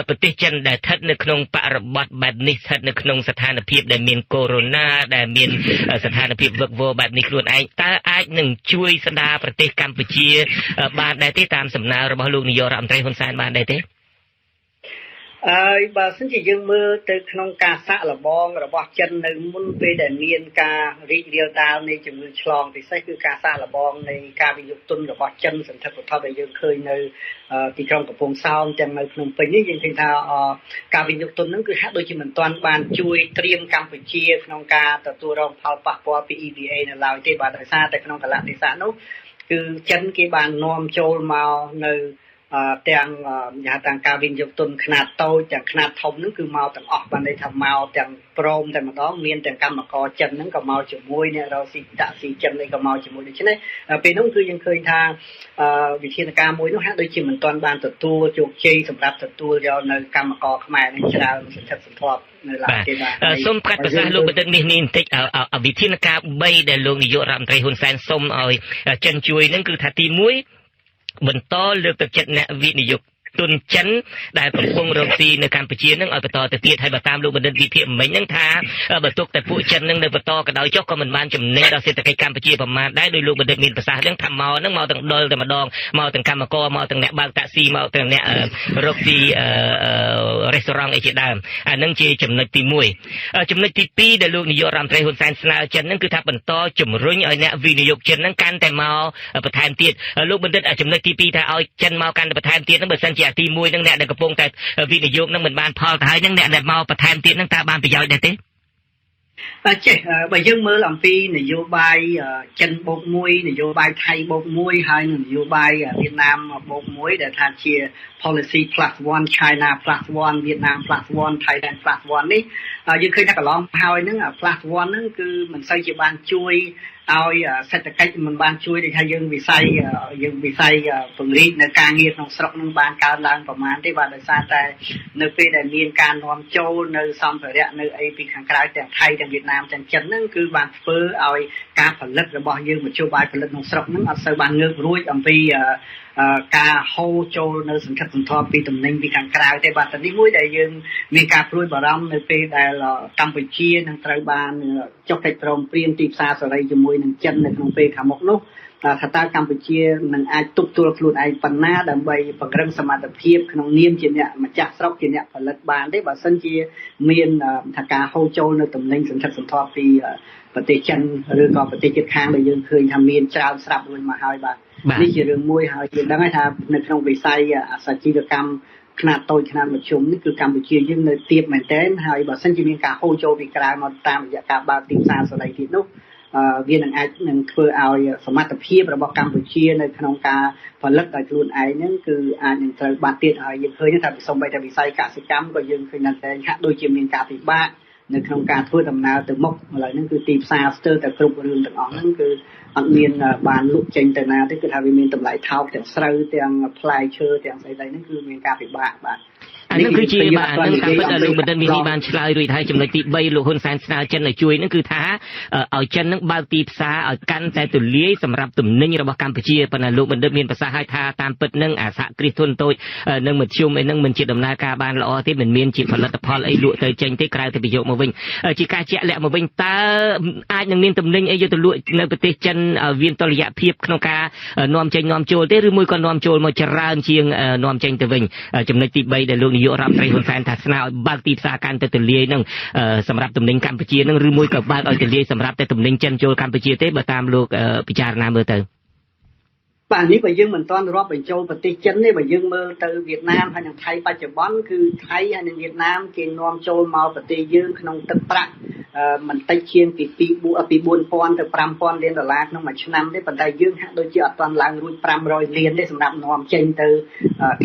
ប្រទេសចិនដែលស្ថិតនៅក្នុងបរិបទបែបនេះស្ថិតនៅក្នុងស្ថានភាពដែលមានកូវីដ ដែលមានស្ថានភាពវឹកវរបែបនេះខ្លួនឯងតើអាចនឹងជួយស្ដារប្រទេសកម្ពុជាបានដែរទេតាមសំណើរបស់លោកនាយករដ្ឋមន្ត្រីហ៊ុនសែនបានដែរទេបើសិនជាយើងមើលទៅក្នុងការសាកល្បងរបស់ចិននៅមុនពេលដែលមានការរីករាលដាលនៃជំងឺឆ្លងពិសេសគឺការសាកល្បងនៃការវិនិយោគទុនរបស់ចិនសន្ធឹកសន្ធាប់ដែលយើងឃើញនៅទីក្រុងកំពង់សោមទាំងនៅភ្នំពេញនេះយើងឃើញថាការវិនិយោគទុនហ្នឹងគឺហាក់ដូចជាមិនទាន់បានជួយត្រៀមកម្ពុជាក្នុងការទទួលរងផលប៉ះពាល់ពី EVA នៅឡើយទេបាទដោយសារតែក្នុងកលៈទេសៈនោះគឺចិនគេបាននាំចូលមកនៅទាំងទាំងការវិនិយោគទុនខ្នាតតូចទាំងខ្នាតធំហ្នឹងគឺមកទាំងអស់បានន័យថាមកទាំងព្រមតែម្ដងមានទាំងកម្មករចិនហ្នឹងក៏មកជាមួយអ្នករកស៊ីតាក់ស៊ីចិននេះក៏មកជាមួយដូច្នេះពេលនោះគឺយើងឃើញថាវិធានការមួយនោះហាក់ដូចជាមិនទាន់បានទទួលជោគជ័យសម្រាប់ទទួលយកនៅកម្មករខ្មែរនឹងច្រើនសន្ធឹកសន្ធាប់នៅឡើយទេបាទសូមកាត់ប្រសាសន៍លោកបណ្ឌិតនេះបន្តិចវិធានការ3ដែលលោកនាយករដ្ឋមន្ត្រីហ៊ុនសែនសូមឲ្យចិនជួយហ្នឹងគឺថាទី1បន្តលើកទឹកចិត្តអ្នកវិនិយោគទុនចិនដែលកំពុងរកស៊ីនៅកម្ពុជានឹងឲ្យបន្តទៅទៀតហើយបើតាមលោកបណ្ឌិតវិភាគមិញហ្នឹងថាបើទុកតែពួកចិននឹងនៅបន្តក៏ដោយចុះក៏មិនបានចំណេញដល់សេដ្ឋកិច្ចកម្ពុជាប្រមាណដែរដោយលោកបណ្ឌិតមានប្រសាសន៍ហ្នឹងថាមកហ្នឹងមកទាំងដុលតែម្ដងមកទាំងកម្មករមកទាំងអ្នកបើកតាក់ស៊ីមកទាំងអ្នករកស៊ីរេស្តូរ៉ង់អីជាដើមអាហ្នឹងជាចំណុចទី1ចំណុចទី2ដែលលោកនាយករដ្ឋមន្ត្រីហ៊ុនសែនស្នើចិនហ្នឹងគឺថាបន្តជំរុញឲ្យអ្នកវិនិយោគចិនហ្នឹងកាន់តែមកបន្ថែមទៀតលោកបណ្ឌិតចំណុចទី2ថាឲ្យចិនមកកាន់តែបន្ថែមទៀតហ្នឹងបើសិនជាទី1ហ្នឹងអ្នកដែលកំពុងតែវិនិយោគហ្នឹងមិនបានផលទៅហើយហ្នឹងអ្នកដែលមកបន្ថែមទៀតហ្នឹងតើបានប្រយោជន៍ដែរទេចេះបើយើងមើលអំពីនយោបាយចិនបូក1នយោបាយថៃបូក1ហើយនយោបាយវៀតណាមបូក1ដែលថាជា policy +1 China +1 Vietnam +1 Thailand +1 នេះយើងឃើញថាកន្លងហើយហ្នឹង+1ហ្នឹងគឺមិនសូវជាបានជួយឲ្យសេដ្ឋកិច្ចមិនបានជួយដូចថាយើងវិស័យពង្រីកនៅការងារក្នុងស្រុកនឹងបានកើនឡើងប្រមាណទេបាទដោយសារតែនៅពេលដែលមានការនាំចូលនៅសម្ភារៈនៅអីពីខាងក្រៅទាំងថៃទាំងវៀតណាមទាំងចិនហ្នឹងគឺបានធ្វើឲ្យការផលិតរបស់យើងមធ្យោបាយផលិតក្នុងស្រុកហ្នឹងអត់សូវបានងើបរួចអំពីការហូរចូលនៅសន្ធឹកសន្ធាប់ពីតំណែងពីខាងក្រៅទេបាទនេះមួយដែលយើងមានការព្រួយបារម្ភនៅពេលដែលកម្ពុជានឹងត្រូវបានចុះកិច្ចព្រមព្រៀងទីផ្សារសេរីជាមួយនឹងចិននៅក្នុងពេលខាងមុខនោះថាតើកម្ពុជានឹងអាចទប់ទល់ខ្លួនឯងប៉ុណ្ណាដើម្បីពង្រឹងសមត្ថភាពក្នុងនាមជាអ្នកម្ចាស់ស្រុកជាអ្នកផលិតបានទេបើសិនជាមានថាការហូរចូលនៅតំណែងសន្ធឹកសន្ធាប់ពីប្រទេសចិនឬក៏ប្រទេសជិតខាងដែលយើងឃើញថាមានច្រើនស្រាប់រួចមកហើយបាទនេះជារឿងមួយហើយយើងដឹងថានៅក្នុងវិស័យអាសជីវកម្មខ្នាតតូចខ្នាតមធ្យមនេះគឺកម្ពុជាយើងនៅទាបមែនទែនហើយបើសិនជាមានការហូរចូលពីក្រៅមកតាមរយៈការបើកទីផ្សារសេរីទៀតនោះវានឹងអាចនឹងធ្វើឲ្យសមត្ថភាពរបស់កម្ពុជានៅក្នុងការផលិតដោយខ្លួនឯងហ្នឹងគឺអាចនឹងត្រូវបាត់ទៀតហើយយើងឃើញថាសូម្បីតែវិស័យកសិកម្មក៏យើងឃើញថាហាក់ដូចជាមានការពិបាកនៅក្នុងការធ្វើដំណើរទៅមុខឥឡូវហ្នឹងគឺទីផ្សារស្ទើរតែគ្រប់រឿងទាំងអស់ហ្នឹងគឺអត់មានបានលក់ចេញទៅណាទេគឺថាវាមានតម្លៃថោកទាំងស្រូវទាំងផ្លែឈើទាំងស្អីៗហ្នឹងគឺមានការពិបាកបាទនេះគឺជាបាទនឹងតាមពិតលោកបណ្ឌិតនេះបានឆ្លើយរួចហើយចំណុចទី3លោកហ៊ុនសែនស្នើចិនឲ្យជួយនឹងគឺថាឲ្យចិននឹងបើកទីផ្សារឲ្យកាន់តែទូលាយសម្រាប់ទំនិញរបស់កម្ពុជាប៉ុន្តែលោកបណ្ឌិតមានប្រសាសន៍ឲ្យថាតាមពិតនឹងអាសហគ្រាសធុនតូចនឹងមធ្យមអីនឹងមិនជាដំណើរការបានល្អទេមិនមានជាផលិតផលអីលក់ទៅចេញទេក្រៅតែពីយកមកវិញជាការជាក់លាក់មកវិញតើអាចនឹងមានទំនិញអីយកទៅលក់នៅប្រទេសចិនមានតុល្យភាពក្នុងការនាំចេញនាំចូលទេឬមួយក៏នាំចូលមកច្រើនជាងនាំចេញទៅវិញចំណុចទី3ដែលលោកនាយករដ្ឋមន្ត្រីហ៊ុនសែនថាស្នើឲ្យបើកទីផ្សារកាន់តែទូលាយនឹងសម្រាប់ទំនិញកម្ពុជានឹងឬមួយក៏បើកឲ្យទូលាយសម្រាប់តែទំនិញចិនចូលកម្ពុជាទេបើតាមលោកពិចារណាមើលទៅ បាទនេះបើយើងមិនទាន់រាប់បញ្ចូលប្រទេសចិនទេបើយើងមើលទៅវៀតណាមហើយនិងថៃបច្ចុប្បន្នគឺថៃហើយនិងវៀតណាមគេនាំចូលមកប្រទេសយើងក្នុងទឹកប្រាក់មិនតិចជាងពី4000ទៅ5000លានដុល្លារក្នុងមួយឆ្នាំទេប៉ុន្តែយើងហាក់ដូចជាអត់ទាន់ឡើងរួច500លានទេសម្រាប់នាំចេញទៅ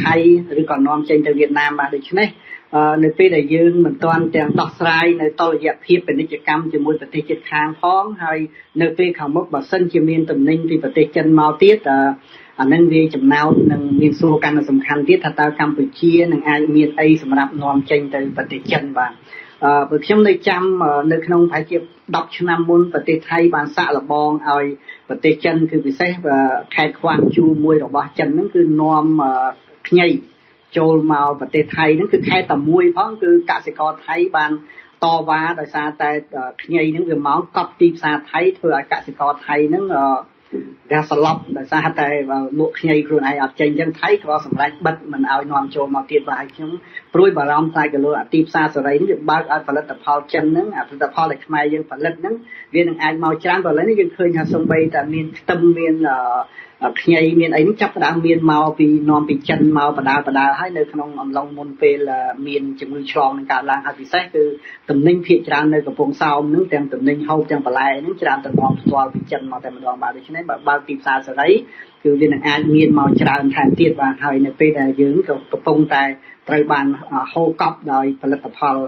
ថៃឬក៏នាំចេញទៅវៀតណាមបាទដូច្នេះនៅពេលដែលយើងមិនទាន់ទាំងដោះស្រាយនៅតុល្យភាពពាណិជ្ជកម្មជាមួយប្រទេសជិតខាងផងហើយនៅពេលខាងមុខបើសិនជាមានទំនិញពីប្រទេសចិនមកទៀតអានឹងវាចំណោទនឹងមានសួរកាន់តែសំខាន់ទៀតថាតើកម្ពុជានឹងអាចមានអីសម្រាប់នាំចេញទៅប្រទេសចិនបាទបើខ្ញុំនៅចាំនៅក្នុងប្រហែលជា10ឆ្នាំមុនប្រទេសថៃបានសាក់លបងឲ្យប្រទេសចិនគឺពិសេសខេត្តខ្វាងជូមួយរបស់ចិនហ្នឹងគឺនាំខ្ញីចូលមកប្រទេសថៃហ្នឹងគឺខេត្តតែមួយផងគឺកសិករថៃបានតវ៉ាដោយសារតែខ្ញីហ្នឹងវាមកកប់ទីផ្សារថៃធ្វើឲ្យកសិករថៃហ្នឹងវាស្លាប់ដោយសារតែលក់ខ្ញីខ្លួនឯងអត់ចេញអញ្ចឹងថៃក៏សម្រេចបិទមិនឲ្យនាំចូលមកទៀតបាទហើយខ្ញុំព្រួយបារម្ភថាគីឡូទីផ្សារសេរីនេះវាបើកឲ្យផលិតផលចិនហ្នឹងផលិតផលដែលខ្មែរយើងផលិតហ្នឹងវានឹងអាចមកច្រើនព្រោះឥឡូវនេះយើងឃើញថាសូម្បីតែមានខ្ទឹមមានខ្ញីមានអីនេះចាប់ផ្ដើមមានមកពីនាំពីចិនមកបដាលហើយនៅក្នុងអំឡុងមុនពេលមានជំងឺឆ្លងនឹងកើតឡើងហើយពិសេសគឺទំនិញភាគច្រើននៅកំពង់សោមហ្នឹងទាំងទំនិញហូបទាំងបន្លែហ្នឹងច្រើនតែនាំផ្ទាល់ពីចិនមកតែម្ដងបាទដូច្នេះបើទីផ្សារសេរីគឺវានឹងអាចមានមកច្រើនថែមទៀតបាទហើយនៅពេលដែលយើងក៏កំពុងតែត្រូវបានហូរកប់ដោយផលិតផល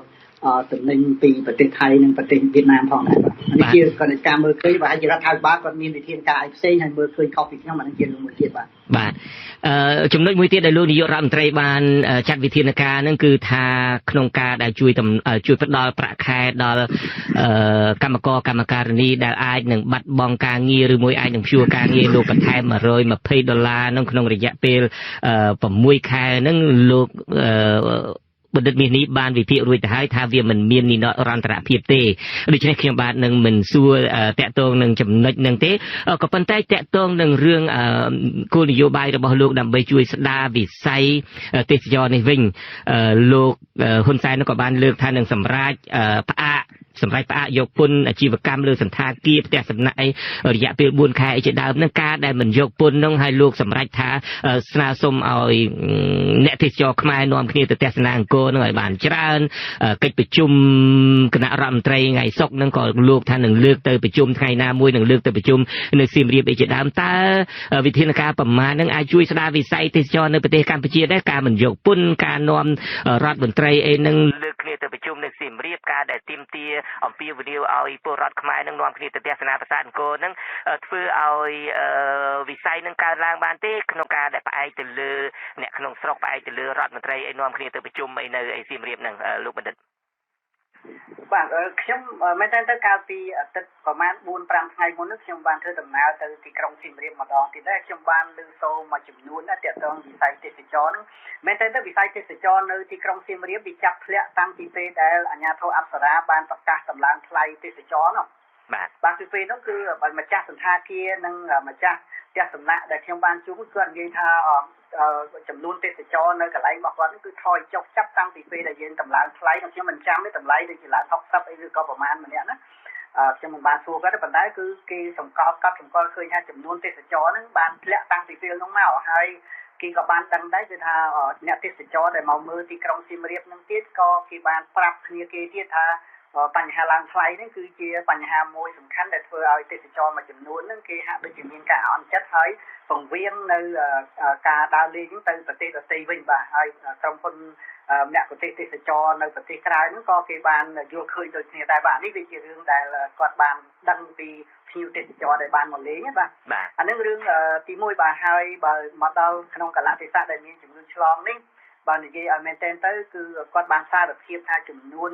ទំនិញពីប្រទេសថៃនិងប្រទេសវៀតណាមផងដែរបាទនេះជាការមើលឃើញបាទជារដ្ឋាភិបាលគាត់មានវិធានការអីផ្សេងហើយមើលឃើញខុសពីខ្ញុំអានេះជារឿងមួយទៀតបាទចំណុចមួយទៀតដែលលោកនាយករដ្ឋមន្ត្រីបានចាត់វិធានការហ្នឹងគឺថាក្នុងការដែលជួយផ្ដល់ប្រាក់ខែដល់កម្មករកម្មការិនីដែលអាចនឹងបាត់បង់ការងារឬមួយអាចនឹងព្យួរការងារលោកបន្ថែម$120ហ្នឹងក្នុងរយៈពេល6ខែហ្នឹងលោកបណ្ឌិតមាសនេះបានវិភាគរួចទៅហើយថាវាមិនមាននិរន្តរភាពទេដូច្នេះខ្ញុំបាទនឹងមិនសួរតាក់ទងនឹងចំណុចនឹងទេក៏ប៉ុន្តែតាក់ទងនឹងរឿងគោលនយោបាយរបស់លោកដើម្បីជួយស្ដារវិស័យទេសចរនេះវិញលោកហ៊ុនសែនក៏បានលើកថានឹងសម្រេចផ្អាកយកពន្ធអាជីវកម្មលើសន្តាគារផ្ទះសំណាក់រយៈពេល4ខែជាដើមនឹងការដែលមិនយកពន្ធនឹងឲ្យលោកសម្រេចថាស្នើសុំឲ្យអ្នកទេសចរខ្មែរនាំគ្នាទៅទស្សនាអង្គរនឹងឲ្យបានច្រើនកិច្ចប្រជុំគណៈរដ្ឋមន្ត្រីថ្ងៃសុក្រនឹងក៏លោកថានឹងលើកទៅប្រជុំថ្ងៃណាមួយនឹងលើកទៅប្រជុំនៅសៀមរាបជាដើមតើវិធានការប្រមាណនឹងអាចជួយស្ដារវិស័យទេសចរនៅប្រទេសកម្ពុជាដែរការមិនយកពន្ធការនាំរដ្ឋមន្ត្រីអីនឹងលើកគ្នាទៅប្រជុំនៅសៀមរាបការដែលទាមទារអំពាវនាវឲ្យពលរដ្ឋខ្មែរនឹងនាំគ្នាទៅទស្សនាប្រាសាទអង្គរនឹងធ្វើឲ្យវិស័យនឹងកើនឡើងបានទេក្នុងការដែលផ្អែកទៅលើអ្នកក្នុងស្រុកផ្អែកទៅលើរដ្ឋមន្ត្រីឲ្យនាំគ្នាទៅប្រជុំអីនៅសៀមរាបនឹងលោកបណ្ឌិតបាទខ្ញុំមែនតើទៅកាលពីអាទិត្យប្រហែល 4-5 ថ្ងៃមុននេះខ្ញុំបានធ្វើដំណើរទៅទីក្រុងសៀមរាបម្ដងទៀតដែរខ្ញុំបានលើសូរមួយចំនួនណាទាក់ទងវិស័យទេសចរហ្នឹងមែនតើវិស័យទេសចរនៅទីក្រុងសៀមរាបវាចាប់ធ្លាក់តាំងពីពេលដែលអាជ្ញាធរអប្សរាបានប្រកាសតម្លើងថ្លៃទេសចរនោះបាទពីពេលនោះគឺម្ចាស់សន្តាគារនិងម្ចាស់ផ្ទះសំណាក់ដែលខ្ញុំបានជួបគាត់និយាយថាចំនួនទេសចរនៅកន្លែងរបស់គាត់គឺថយចុះចាប់តាំងពីពេលដែលយើងតម្លើងថ្លៃខ្ញុំមិនចាំទេតម្លៃដូចជាឡើង60អីឬក៏ប្រហែលម្នាក់ណាខ្ញុំមិនបានសួរគាត់ទេប៉ុន្តែគឺគេសម្គាល់ឃើញថាចំនួនទេសចរហ្នឹងបានធ្លាក់តាំងពីពេលនោះមកហើយគេក៏បានដឹងដែរគឺថាអ្នកទេសចរដែលមកមើលទីក្រុងសៀមរាបហ្នឹងទៀតក៏គេបានប្រាប់គ្នាគេទៀតថាបញ្ហាឡើងថ្លៃនេះគឺជាបញ្ហាមួយសំខាន់ដែលធ្វើឲ្យទេសចរមួយចំនួនហ្នឹងគេហាក់ដូចជាមានការអន់ចិត្តហើយពង្រៀងនៅការដើរលេងទៅប្រទេសដទៃវិញបាទហើយក្រុមហ៊ុនអ្នកប្រទេសទេសចរនៅប្រទេសក្រៅហ្នឹងក៏គេបានយល់ឃើញដូចគ្នាដែរបាទនេះវាជារឿងដែលគាត់បានដឹងពីភ្ញៀវទេសចរដែលបានមកលេងបាទអានឹងរឿងទី1បាទហើយបើមកដល់ក្នុងកលៈទេសៈដែលមានជំងឺឆ្លងនេះបើនិយាយឲ្យមែនទែនទៅគឺគាត់បានសារភាពថាចំនួន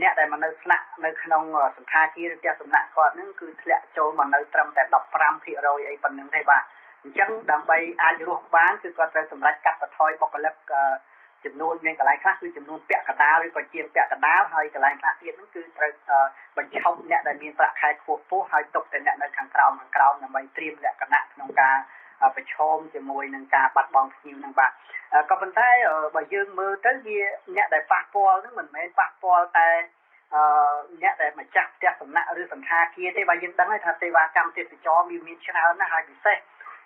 អ្នកដែលមកនៅស្នាក់នៅក្នុងសន្តាគារឬផ្ទះសំណាក់គាត់ហ្នឹងគឺធ្លាក់ចូលមកនៅត្រឹមតែ 15% អីប៉ុណ្្នឹងទេបាទអញ្ចឹងដើម្បីអាចរស់បានគឺគាត់ត្រូវសម្រេចកាត់បន្ថយបុគ្គលិកចំនួនមានកន្លែងខ្លះគឺចំនួនពាក់កណ្ដាលឬក៏ជាងពាក់កណ្ដាលហើយកន្លែងខ្លះទៀតហ្នឹងគឺត្រូវបញ្ឈប់អ្នកដែលមានប្រាក់ខែខ្ពស់ៗហើយទុកតែអ្នកនៅខាងក្រោមដើម្បីត្រៀមលក្ខណៈក្នុងការប្រឈមជាមួយនឹងការបាត់បង់ភ្ញៀវហ្នឹងបាទក៏ប៉ុន្តែបើយើងមើលទៅវាអ្នកដែលប៉ះពាល់ហ្នឹងមិនមែនប៉ះពាល់តែអ្នកដែលម្ចាស់ផ្ទះសំណាក់ឬសន្តាគារទេបើយើងដឹងហើយថាសេវាកម្មទេសចរមានច្រើនណាស់ហើយពិសេស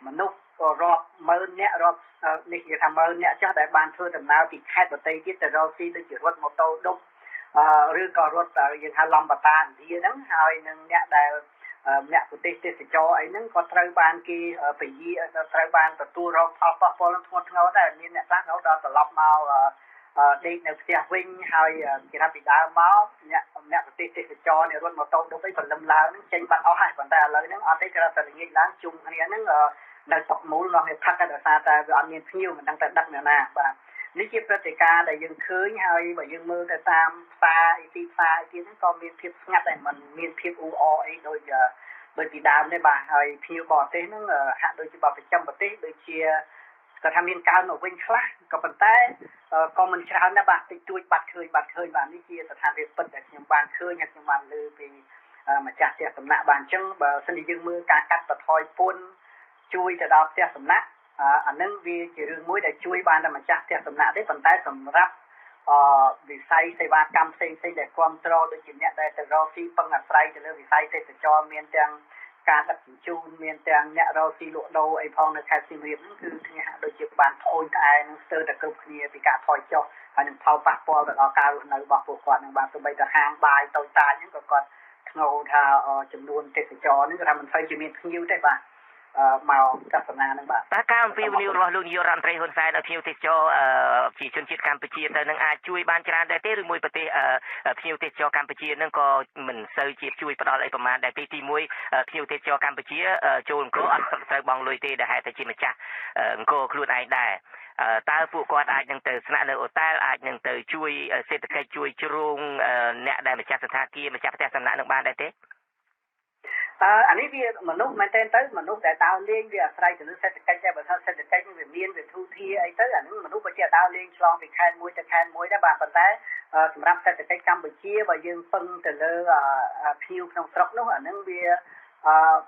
មនុស្ស រាប់ម៉ឺនអ្នករាប់នេះគេថាម៉ឺនអ្នកចាស់ដែលបានធ្វើដំណើរពីខេត្តបរទេសទៀតទៅរកស៊ីដូចជារត់ម៉ូតូឌុបឬក៏រត់យើងហៅឡំបតាឥណ្ឌាហ្នឹងហើយនឹងអ្នកដែលអ្នកប្រទេសទេសចរអីហ្នឹងក៏ត្រូវបានគេពយាត្រូវបានទទួលរងផលប៉ះពាល់ធ្ងន់ធ្ងរដែរមានអ្នកខ្លះរហូតដល់ត្រឡប់មកដេកនៅផ្ទះវិញហើយគេថាពីដើមមកអ្នកប្រទេសទេសចរនេះរត់ម៉ូតូឌុបអីព្រលឹមឡើងហ្នឹងចេញបាត់អស់ហើយប៉ុន្តែឥឡូវហ្នឹងអត់ទេគេតែល្ងាចឡើងជុំគ្នាហ្នឹងនៅតុកមូលរបស់អ្នកផឹកដោយសារតែវាអត់មានភ្ញៀវមិនដឹងតែដឹកអ្នកណាបាទនេះជាព្រឹត្តិការណ៍ដែលយើងឃើញហើយបើយើងមើលទៅតាមផ្សារទីផ្សារទៀតហ្នឹងក៏មានភាពស្ងាត់ដែរមិនមានភាពអ៊ូអរអីដូចពីដើមទេបាទហើយភ្ញៀវបរទេសហ្នឹងហាក់ដូចជាបប្រចាំប្រទេសដូចជាគាត់ថាមានកើនមកវិញខ្លះក៏ប៉ុន្តែក៏មិនច្រើនដែរបាទតិចតួចបាត់ឃើញបាទនេះជាស្ថានភាពពិតដែលខ្ញុំបានឃើញហើយខ្ញុំបានលើពីម្ចាស់ផ្ទះសំណាក់បានអញ្ចឹងបើសិនជាយើងមើលការកាត់បន្ថយពន្ធជួយទៅដល់ផ្ទះសំណាក់អានឹងវាជារឿងមួយដែលជួយបានតែម្ចាស់ផ្ទះសំណាក់ទេប៉ុន្តែសម្រាប់វិស័យសេវាកម្មផ្សេងៗដែលគ្រប់គ្រងដូចជាអ្នកដែលទៅរកស៊ីពឹងអាស្រ័យទៅលើវិស័យទេសចរមានទាំងការដឹកជញ្ជូនមានទាំងអ្នករកស៊ីលក់ដូរអីផងនៅខេត្តសៀមរាបហ្នឹងគឺគ្នាហាក់ដូចជាបានប្អូនត្អែនឹងស្ទើរតែគ្រប់គ្នាពីការថយចុះហើយនឹងផលប៉ះពាល់ទៅដល់ការរស់នៅរបស់ពួកគាត់នឹងបាទសូម្បីតែហាងបាយតូចតាចហ្នឹងក៏គាត់ធ្ងន់ថាចំនួនទេសចរហ្នឹងក៏ថាមិនសូវជាមានភ្ញៀវទេបាទមកទស្សនានឹងបាទតើការអំពាវនាវរបស់លោកនាយករដ្ឋមន្ត្រីហ៊ុនសែនដល់ភ្ញៀវទេសចរជាជនជាតិកម្ពុជាទៅនឹងអាចជួយបានច្រើនដែរទេឬមួយប្រទេសភ្ញៀវទេសចរកម្ពុជានឹងក៏មិនសូវជាជួយផ្ដល់អីប្រមាណដែរទេទី1ភ្ញៀវទេសចរកម្ពុជាចូលអង្គរអត់ត្រូវបង់លុយទេដែលហេតុតែជាម្ចាស់អង្គរខ្លួនឯងដែរតើពួកគាត់អាចនឹងទៅស្នាក់នៅអូតែលអាចនឹងទៅជួយសេដ្ឋកិច្ចជួយជ្រោងអ្នកដែលម្ចាស់សន្តាគារម្ចាស់ផ្ទះសំណាក់នឹងបានដែរទេអានេះវាមនុស្សមែនទែនទៅមនុស្សដែលដើរលេងវាអាស្រ័យទៅលើសេដ្ឋកិច្ចដែរបើថាសេដ្ឋកិច្ចវាមានវាធូរធារអីទៅអានេះមនុស្សក៏ជាដើរលេងឆ្លងពីខេត្តមួយទៅខេត្តមួយដែរបាទប៉ុន្តែសម្រាប់សេដ្ឋកិច្ចកម្ពុជាបើយើងពឹងទៅលើភ្ញៀវក្នុងស្រុកនោះអានឹងវា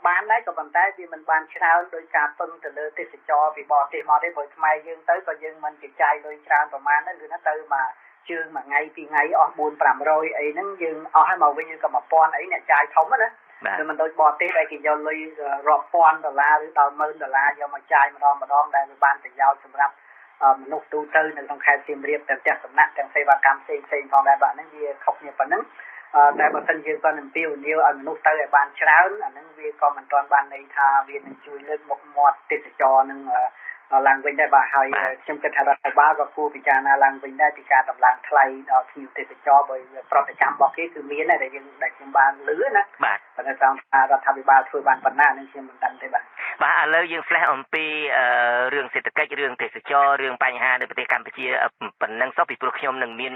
បានដែរក៏ប៉ុន្តែវាមិនបានច្រើនដោយការពឹងទៅលើទេសចរពីបរទេសមកទេព្រោះខ្មែរយើងទៅក៏យើងមិនចាយលុយច្រើនប្រហែលដែរគឺណាទៅមកជើងមួយថ្ងៃពីរថ្ងៃអស់400-500អីហ្នឹងយើងអស់ហើយមកវិញយើងក៏1000អីអ្នកចាយធំណាគឺមិនដូចបរទេសដែលគេយកលុយរាប់ពាន់ដុល្លារឬដល់$10,000យកមកចាយម្ដងដែលវាបានប្រយោជន៍សម្រាប់មនុស្សទូទៅនៅក្នុងខេត្តសៀមរាបទាំងផ្ទះសំណាក់ទាំងសេវាកម្មផ្សេងផងដែរបាទហ្នឹងវាខុសគ្នាប៉ុណ្ណឹងតែបើសិនយើងគាត់អំពាវនាវឲ្យមនុស្សទៅឲ្យបានច្រើនអាហ្នឹងវាក៏មិនទាន់បានន័យថាវានឹងជួយលើកមុខមាត់ទេសចរនឹងឡើងវិញដែរបាទហើយខ្ញុំគិតថារដ្ឋាភិបាលក៏គួរពិចារណាឡើងវិញដែរពីការតម្លើងថ្លៃដល់ភ្ញៀវទេសចរបើប្រតិកម្មរបស់គេគឺមានដែរដែលខ្ញុំបានលឺណាបាទប៉ុន្តែថារដ្ឋាភិបាលធ្វើបានប៉ុណ្ណានឹងខ្ញុំមិនដឹងទេបាទឥឡូវយើងផ្លែអំពីរឿងសេដ្ឋកិច្ចរឿងទេសចររឿងបញ្ហានៅប្រទេសកម្ពុជាប៉ុណ្ណឹងសោះពីព្រោះខ្ញុំនឹងមាន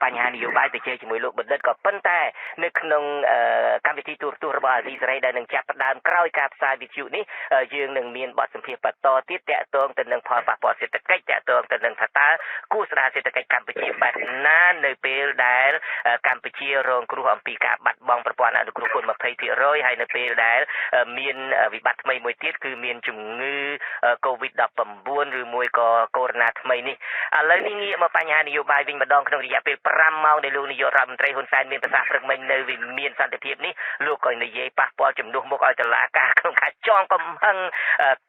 បញ្ហានយោបាយទៅជែកជាមួយលោកបណ្ឌិតក៏ប៉ុន្តែនៅក្នុងកម្មវិធីទូរទស្សន៍របស់អាស៊ីសេរីដែលនឹងចាប់ផ្ដើមក្រោយការផ្សាយវិទ្យុនេះយើងនឹងមានបទសម្ភាសន៍បន្តទៀតតាក់ទងទៅនឹងផលប៉ះពាល់សេដ្ឋកិច្ចតាក់ទងទៅនឹងថាតើគូស្ដារសេដ្ឋកិច្ចកម្ពុជាបែបណានៅពេលដែលកម្ពុជារងគ្រោះអំពីការបាត់បង់ប្រព័ន្ធអនុគ្រោះពន្ធ 20% ហើយនៅពេលដែលមានវិបត្តិថ្មីមួយទៀតគឺមានជំងឺ COVID-19 ឬមួយក៏កូវីដ -19 ថ្មីនេះឥឡូវនេះងាកមកបញ្ហានយោបាយវិញម្ដងក្នុងរយៈពេល5ម៉ោងដែលលោកនាយករដ្ឋមន្ត្រីហ៊ុនសែនមានប្រសាសន៍ព្រឹកមិញនៅវិមានសន្តិភាពនេះលោកក៏និយាយប៉ះពាល់ជំនួសមុខឲ្យតុលាការក្នុងការចងកំហឹង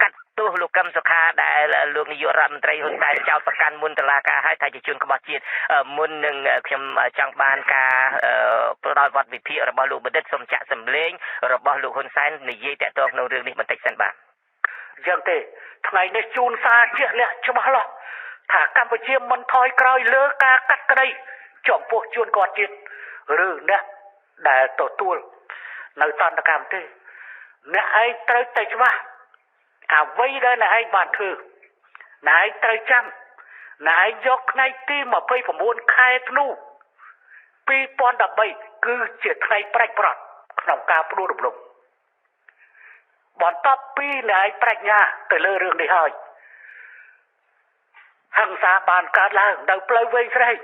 កាត់ទោសលោកកឹមសុខាដែលលោកនាយករដ្ឋមន្ត្រីហ៊ុនសែនចោទប្រកាន់មុនតុលាការឲ្យថាជាជនក្បត់ជាតិមុននឹងខ្ញុំចង់បានការផ្ដល់វត្តវិភាគរបស់លោកបណ្ឌិតសុំចាក់សម្លេងរបស់លោកហ៊ុនសែននិយាយតាក់ទងក្នុងរឿងនេះបន្តិចសិនបាទយ៉ាងទេថ្ងៃនេះជូនសារជាក់លាក់ច្បាស់លាស់ថាកម្ពុជាមិនថយក្រោយលើការកាត់ក្តីចំពោះជនក្បត់ជាតិឬអ្នកដែលទទួលនៅតន្តកម្មទេអ្នកឯងត្រូវតែច្បាស់អ្វីដែលអ្នកឯងបានធ្វើអ្នកឯងត្រូវចាំអ្នកឯងយកថ្ងៃទី29ខែធ្នូ2013គឺជាថ្ងៃប្រាច់ប្រត់ក្នុងការផ្ដួលរំលំបន្ទាប់ពីអ្នកឯងប្រាជ្ញាទៅលើរឿងនេះហើយហិង្សាបានកើតឡើងនៅផ្លូវវែងស្រេង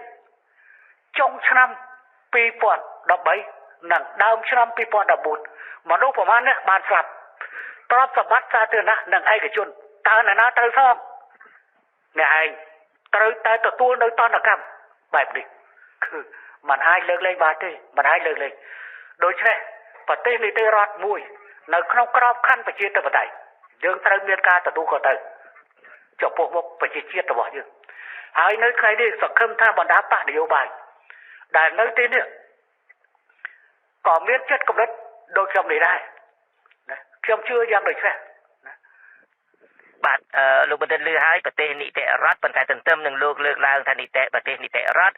ចុងឆ្នាំ2013និងដើមឆ្នាំ2014មនុស្សប្រមាណនេះបានស្លាប់ទ្រព្យសម្បត្តិសាធារណៈនិងឯកជនតើអ្នកណាត្រូវសងអ្នកឯងត្រូវតែទទួលនៅតន្តកម្មបែបនេះគឺមិនអាចលើកលែងបានទេមិនអាចលើកលែងដូច្នេះប្រទេសនីតិរដ្ឋមួយនៅក្នុងក្របខ័ណ្ឌប្រជាធិបតេយ្យ យើងត្រូវមានការទទួលខុសត្រូវចំពោះមុខប្រជាជាតិរបស់យើងហើយនៅថ្ងៃនេះសង្ឃឹមថាបណ្ដាបកនយោបាយដែលនៅទីនេះក៏មានចិត្តគំនិតដូចខ្ញុំនេះដែរណាខ្ញុំជឿយ៉ាងដូចនេះបាទលោកបណ្ឌិតលឺហើយប្រទេសនីតិរដ្ឋប៉ុន្តែទន្ទឹមនឹងលោកលើកឡើងថាប្រទេសនីតិរដ្ឋ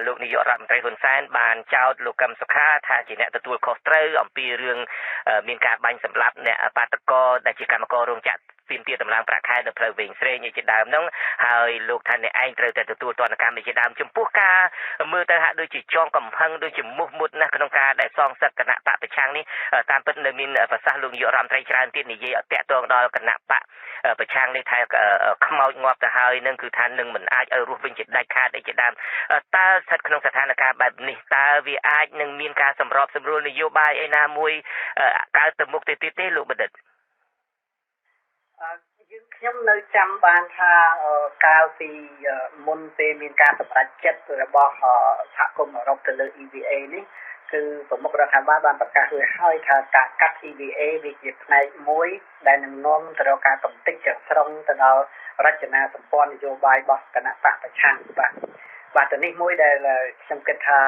លោកនាយករដ្ឋមន្ត្រីហ៊ុនសែនបានចោទលោកកឹមសុខាថាជាអ្នកទទួលខុសត្រូវអំពីរឿងមានការបាញ់សម្លាប់អ្នកបាតកោដែលជាកម្មកររោងចក្រទាមទារតម្លើងប្រាក់ខែនៅផ្លូវវែងស្រេងជាដើមហ្នឹងហើយលោកថាអ្នកឯងត្រូវតែទទួលទណ្ឌកម្មជាដើមចំពោះការមើលទៅហាក់ដូចជាចងកំហឹងដូចជាមុះមុតណាស់ក្នុងការដែលសងសឹកគណៈបកប្រឆាំងនេះតាមពិតនៅមានប្រសាសន៍លោកនាយករដ្ឋមន្ត្រីច្រើនទៀតនិយាយតាក់ទងដល់គណៈបកប្រឆាំងនេះថាខ្មោចងាប់ទៅហើយនឹងគឺថានឹងមិនអាចឲ្យរស់វិញជាដាច់ខាតអីជាដើមតើស្ថិតក្នុងស្ថានភាពបែបនេះតើវាអាចនឹងមានការសម្របសម្រួលនយោបាយឯណាមួយកើតទៅមុខទៅទៀតទេលោកបណ្ឌិតខ្ញុំនៅចាំបានថាកាលពីមុនពេលមានការសម្រេចចិត្តរបស់សហគមន៍អឺរ៉ុបទៅលើ EVA នេះគឺប្រមុខរដ្ឋាភិបាលបានប្រកាសរួចហើយថាការកាត់ EVA វាជាផ្នែកមួយដែលនឹងនាំទៅរកការកំទេចទាំងស្រុងទៅដល់រចនាសម្ព័ន្ធនយោបាយរបស់គណៈបកប្រឆាំងបាទទៅនេះមួយដែលខ្ញុំគិតថា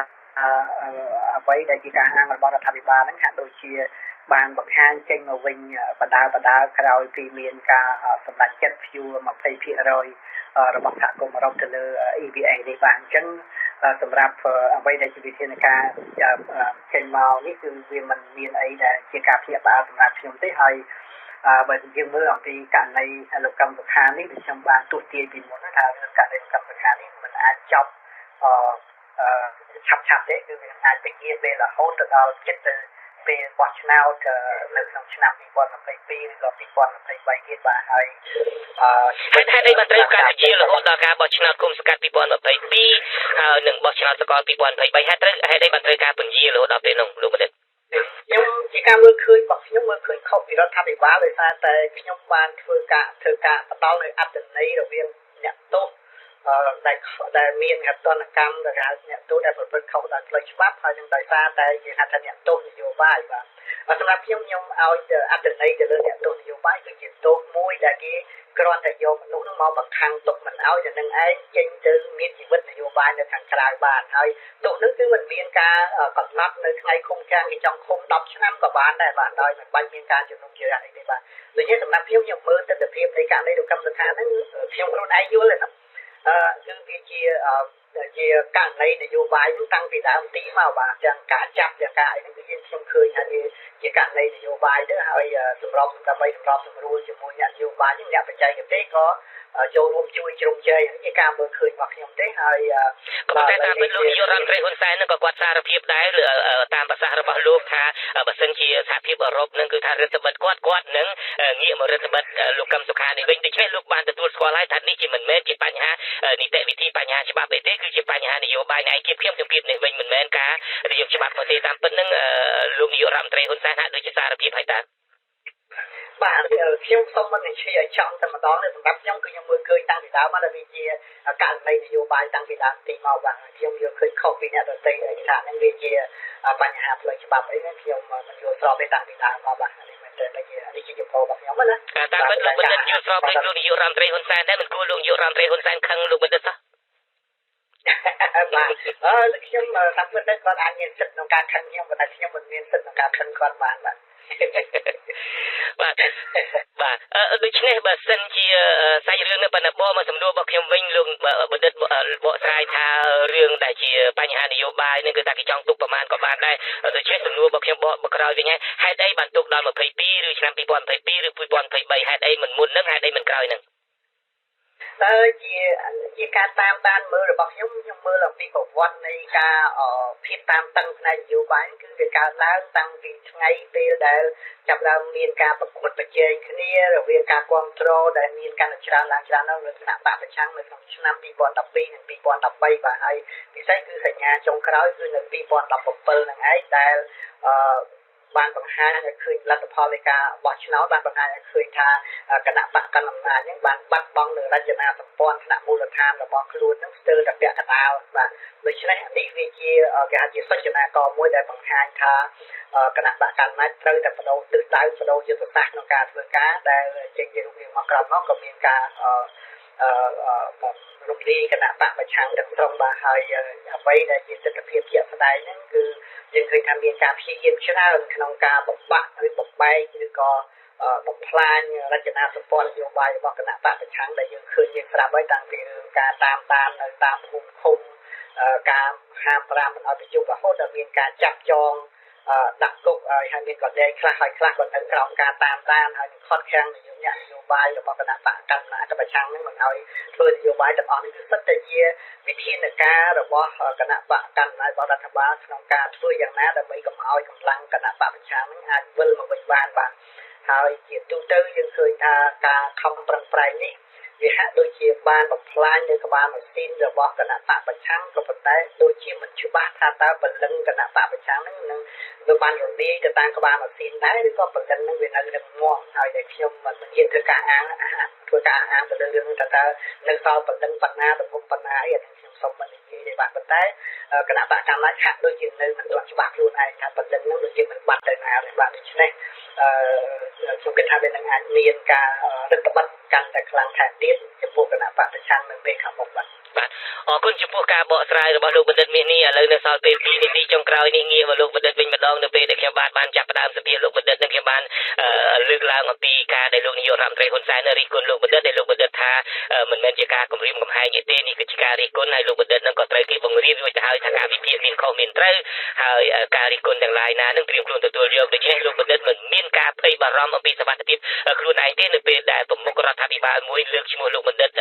អ្វីដែលជាការអាងរបស់រដ្ឋាភិបាលហ្នឹងហាក់ដូចជាបានបង្ហាញចេញមកវិញបដាក្រោយពីមានការសម្រេចចិត្ត 20% របស់សហគមន៍អឺរ៉ុបទៅលើ EVA នេះបាទអញ្ចឹងសម្រាប់អ្វីដែលជាវិធានការចេញមកនេះគឺវាមិនមានអីដែលជាការភ្ញាក់ផ្អើលសម្រាប់ខ្ញុំទេហើយបើយើងមើលអំពីករណីលោកកឹមសុខានេះខ្ញុំបានទស្សទាយពីមុនថារឿងករណីលោកកឹមសុខានេះមិនអាចចប់ឆាប់ទេគឺវាអាចពេញពេលរហូតទៅដល់ចិត្តទៅពេលបោះឆ្នោតនៅក្នុងឆ្នាំ2022ឬក៏2023ទៀតបាទហើយហេតុអីបានត្រូវការពជារហូតដល់ការបោះឆ្នោតគុំសង្កាត់2022ហើយនឹងបោះឆ្នោតសកល2023ហេតុអីបានត្រូវការពជារហូតដល់ពេលនោះលោកបណ្ឌិតខ្ញុំជាការមើលឃើញរបស់ខ្ញុំមើលឃើញខុសពីរដ្ឋាភិបាលដោយសារតែខ្ញុំបានធ្វើការផ្ដល់នៅអត្តន័យរវាងអ្នកទោសដែលមានហេតុតនកម្មដែលហៅអ្នកទោសដែលប្រព្រឹត្តខុសដោយផ្លូវច្បាប់ហើយនឹងដោយសារតែគេហៅថាអ្នកទោសនយោបាយបាទសម្រាប់ខ្ញុំឲ្យអត្តន័យទៅលើអ្នកទោសនយោបាយគឺជាទោសមួយដែលគេគ្រាន់តែយកមនុស្សនឹងមកបង្ខាំងទុកមិនឲ្យតែនឹងឯងចេញទៅមានជីវិតនយោបាយនៅខាងក្រៅបានហើយទោសនឹងគឺមិនមានការកំណត់នៅថ្ងៃឃុំឃាំងគេចង់ឃុំ10ឆ្នាំក៏បានដែរបាទដោយមិនបាច់មានការជំនុំជម្រះអីទេបាទដូច្នេះសម្រាប់ខ្ញុំមើលទស្សនវិជ្ជានៃករណីលោកកឹមសុខាហ្នឹងខ្ញុំខ្លួនឯងយល់ទេណាគឺវាជាករណីនយោបាយតាំងពីដើមទីមកបាទទាំងការចាប់ទាំងការអីហ្នឹងគឺខ្ញុំឃើញថាជាករណីនយោបាយទៅហើយសម្របសម្រួលជាមួយអ្នកនយោបាយអ្នកបច្ចេកទេសក៏ចូលរួមជួយជ្រោមជ្រែងជាការមើលឃើញរបស់ខ្ញុំទេហើយក៏តែតាមពិតលោកនាយករដ្ឋមន្ត្រីហ៊ុនសែននឹងក៏គាត់សារភាពដែរតាមប្រសាសន៍របស់លោកថាបើសិនជាសហភាពអឺរ៉ុបនឹងគឺថារដ្ឋបិទគាត់នឹងងាកមករដ្ឋបិទលោកកឹមសុខានេះវិញដូច្នេះលោកបានទទួលស្គាល់ហើយថានេះជាមិនមែនជាបញ្ហានីតិវិធីបញ្ហាច្បាប់ទេគឺជាបញ្ហានយោបាយឯកភាពខ្ញុំគៀបនេះវិញមិនមែនការនិយមច្បាប់ទេតាមពិតនឹងលោកនាយករដ្ឋមន្ត្រីហ៊ុនសែនហាក់ដូចជាសារភាពហើយតាបាទខ្ញុំសូមមិននិយាយឲ្យចំតែម្ដងទេសម្រាប់ខ្ញុំគឺខ្ញុំមើលឃើញតាំងពីដើមមកដែលវាជាករណីនយោបាយតាំងពីដើមទីមកបាទខ្ញុំយល់ឃើញខុសពីអ្នកដទៃដែលថានឹងវាជាបញ្ហាផ្លូវច្បាប់អីហ្នឹងខ្ញុំមិនយល់ស្របទេតាំងពីដើមមកបាទនេះមែនទេនេះជាយោបល់របស់ខ្ញុំណាតាមពិតលោកបណ្ឌិតយល់ស្របនឹងលោកនាយករដ្ឋមន្ត្រីហ៊ុនសែនដែរមិនគួរលោកនាយករដ្ឋមន្ត្រីហ៊ុនសែនខឹងលោកបណ្ឌិតសោះបាទខ្ញុំតាមពិតទៅគាត់អាចមានសិទ្ធិក្នុងការខឹងខ្ញុំប៉ុន្តែខ្ញុំមិនមានសិទ្ធិក្នុងការខឹងគាត់បានបាទបាទដូច្នេះបើសិនជាសាច់រឿងនៅបណ្ឌិតបមកសំណួររបស់ខ្ញុំវិញលោកបណ្ឌិតបកស្រាយថារឿងដែលជាបញ្ហានយោបាយនេះគឺថាគេចង់ទុកប្រមាណក៏បានដែរដូច្នេះសំណួររបស់ខ្ញុំបកក្រោយវិញហេតុអីបានទុកដល់22ឬឆ្នាំ2022ឬ2023ហេតុអីមិនមុននឹងហេតុអីមិនក្រោយនឹងតើជាការតាមដានមើលរបស់ខ្ញុំមើលអំពីប្រវត្តិនៃការភាពតាមតឹងផ្នែកនយោបាយគឺវាកើតឡើងតាំងពីថ្ងៃពេលដែលចាប់ដើមមានការប្រកួតប្រជែងគ្នារវាងការគ្រប់គ្រងដែលមានការច្រើនឡើងនៅគណៈបកប្រឆាំងនៅក្នុងឆ្នាំ2012និង2013បាទហើយពិសេសគឺសញ្ញាចុងក្រោយគឺនៅ2017ហ្នឹងឯងដែល បានបង្ហាញឲ្យឃើញលទ្ធផលនៃការបោះឆ្នោតបានបង្ហាញឲ្យឃើញថាគណៈបកកណ្ដាលអំណាចហ្នឹងបានបាត់បង់នៅរចនាសម្ព័ន្ធថ្នាក់មូលដ្ឋានរបស់ខ្លួនហ្នឹងស្ទើរតែពាក់កណ្ដាលបាទដូច្នេះនេះវាជាគេហៅជាសច្ចនាករមួយដែលបង្ហាញថាគណៈបកកណ្ដាលអំណាចត្រូវតែបដូរទិសដៅបដូរយុទ្ធសាស្ត្រក្នុងការធ្វើការដែលចេញជារូបរាងមកក្រោយមកក៏មានការរំលាយគណៈបកប្រឆាំងទាំងស្រុងបាទហើយអ្វីដែលជាទស្សនវិជ្ជាស្ដែងហ្នឹងគឺយើងឃើញថាមានការព្យាយាមច្រើនក្នុងការបំបាក់ឬបំបែកឬក៏បំផ្លាញរចនាសម្ព័ន្ធនយោបាយរបស់គណៈបកប្រឆាំងដែលយើងឃើញមានស្រាប់ហើយតាំងពីរឿងការតាមនៅតាមភូមិឃុំការហាម5មិនឲ្យប្រជុំរហូតដល់មានការចាប់ចងដាក់គុកហើយមានកលែងខ្លះហើយខ្លះក៏នៅក្រោមការតាមហើយខត់ខាំងនយោបាយរបស់គណៈបកកណ្ដាលប្រឆាំងនឹងមិនឲ្យធ្វើនយោបាយទាំងអស់នេះគឺសិតតែជាវិធានការរបស់គណៈបកកណ្ដាលរបស់រដ្ឋបាលក្នុងការធ្វើយ៉ាងណាដើម្បីកុំឲ្យកម្លាំងគណៈបកប្រឆាំងនឹងអាចវិលមកវិញបានបាទហើយជាទូទៅយើងឃើញថាការខំប្រឹងប្រែងនេះវាហាក់ដូចជាបានបំផ្លាញនៅក្បាលម៉ាស៊ីនរបស់គណៈបកប្រឆាំងក៏ប៉ុន្តែដូចជាមិនច្បាស់ថាតើពលឹងគណៈបកប្រឆាំងនឹងវាបានរលាយទៅតាមក្បាលម៉ាស៊ីនដែរឬក៏ពលឹងនឹងវានៅរឹងមាំហើយដែលខ្ញុំមិនហ៊ានធ្វើការអាងទៅលើរឿងថាតើនៅសល់ពលឹងបណ្ណាទំហំបណ្ណាអីអានេះខ្ញុំសូមមិននិយាយទេបាទប៉ុន្តែគណៈបកកម្ពុជាហាក់ដូចជានៅមិនទាន់ច្បាស់ខ្លួនឯងថាពលឹងនឹងដូចជាមិនបាត់ទៅណាទេបាទដូច្នេះខ្ញុំគិតថាវានឹងអាចមានការរឹតបន្តឹងកាន់តែខ្លាំងថែមទៀតចំពោះគណៈបកប្រឆាំងនៅពេលខាងមុខបាទអរគុណចំពោះការបកស្រាយរបស់លោកបណ្ឌិតមាសនេះឥឡូវនៅសល់ពេល2នាទីចុងក្រោយនេះងាកមកលោកបណ្ឌិតវិញម្ដងនៅពេលដែលខ្ញុំបានចាប់ផ្ដើមសភាលោកបណ្ឌិតនឹងខ្ញុំបានលើកឡើងអំពីការដែលលោកនាយករដ្ឋមន្ត្រីហ៊ុនសែនរិះគន់លោកបណ្ឌិតដែលលោកបណ្ឌិតថាមិនមែនជាការគំរាមកំហែងទេនេះគឺជាការរិះគន់ហើយលោកបណ្ឌិតនឹងក៏ត្រូវគេបង្រៀនរួចទៅហើយថាការវិភាគមានខុសមានត្រូវហើយការរិះគន់ទាំងឡាយណានឹងត្រៀមខ្លួនទទួលយកដូច្នេះលោកបណ្ឌិតមិនមានការភ័យបារម្ភអំពីសុវត្ថិភាពខ្លួនឯងទេនៅពេលដែលប្រមុខរដ្ឋាភិបាលមួយលើកឈ្មោះលោកបណ្ឌិត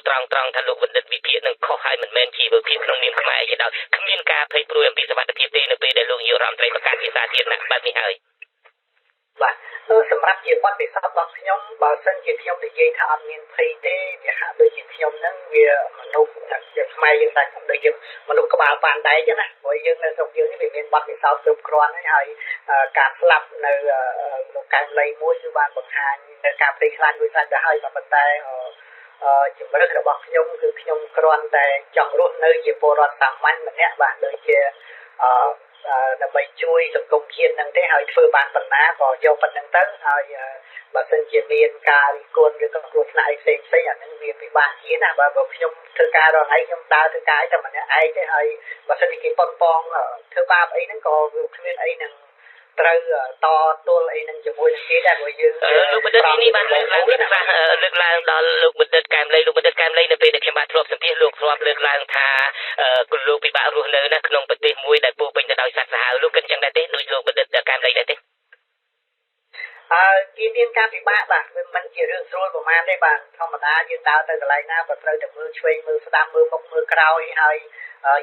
ត្រង់ថាលោកបណ្ឌិតវិភាគនឹងខុសហើយមិនមែនជាវិភាគក្នុងនាមខ្មែរជាដល់គ្មានការភ័យព្រួយអំពីសុវត្ថិភាពទេនៅពេលដែលលោកនាយករដ្ឋមន្ត្រីប្រកាសជាសាធារណៈបែបនេះហើយបាទសម្រាប់ជាបទពិសោធន៍របស់ខ្ញុំបើសិនជាខ្ញុំនិយាយថាអត់មានភ័យទេវាហាក់ដូចជាខ្ញុំហ្នឹងវាមនុស្សជាខ្មែរយើងតែដូចជាមនុស្សក្បាលបានដែរចឹងណាព្រោះយើងនៅស្រុកយើងនេះវាមានបទពិសោធន៍គ្រប់គ្រាន់ហើយការស្លាប់នៅលោកកែវលីមួយគឺបានបង្ហាញនៅការភ័យខ្លាចមួយសាច់ទៅហើយក៏ប៉ុន្តែជំរឿនរបស់ខ្ញុំគឺខ្ញុំគ្រាន់តែចង់រស់នៅជាពលរដ្ឋសាមញ្ញម្នាក់បាទដូចជាដើម្បីជួយសង្គមជាតិហ្នឹងទេហើយធ្វើបានប៉ុណ្ណាក៏យកប៉ុណ្្នឹងទៅហើយបើសិនជាមានការរិះគន់ឬក៏គ្រោះថ្នាក់អីផ្សេងអាហ្នឹងវាពិបាកជាណាបើខ្ញុំធ្វើការរងថ្ងៃខ្ញុំដើរធ្វើការតែម្នាក់ឯងទេហើយបើសិនជាគេប៉ុនប៉ងធ្វើបាបអីហ្នឹងក៏គ្មានអីនឹងត្រូវតទល់អីនឹងជាមួយនឹងគេដែរព្រោះយើងលោកបណ្ឌិតនេះបានលើកឡើងដល់លោកបណ្ឌិតកែមលីនៅពេលដែលខ្ញុំបានធ្លាប់សម្ភាសលោកធ្លាប់លើកឡើងថាលោកពិបាករស់នៅណាក្នុងប្រទេសមួយដែលពោពេញទៅដោយសត្វសាហាវលោកគិតយ៉ាងដែរទេដូចលោកបណ្ឌិតកែមលីដែរទេគេមានការពិបាកបាទវាមិនជារឿងស្រួលប្រហែលទេបាទធម្មតាយើងដើរទៅកន្លែងណាក៏ត្រូវតែមើលឆ្វេងមើលស្ដាំមើលមុខមើលក្រោយហើយ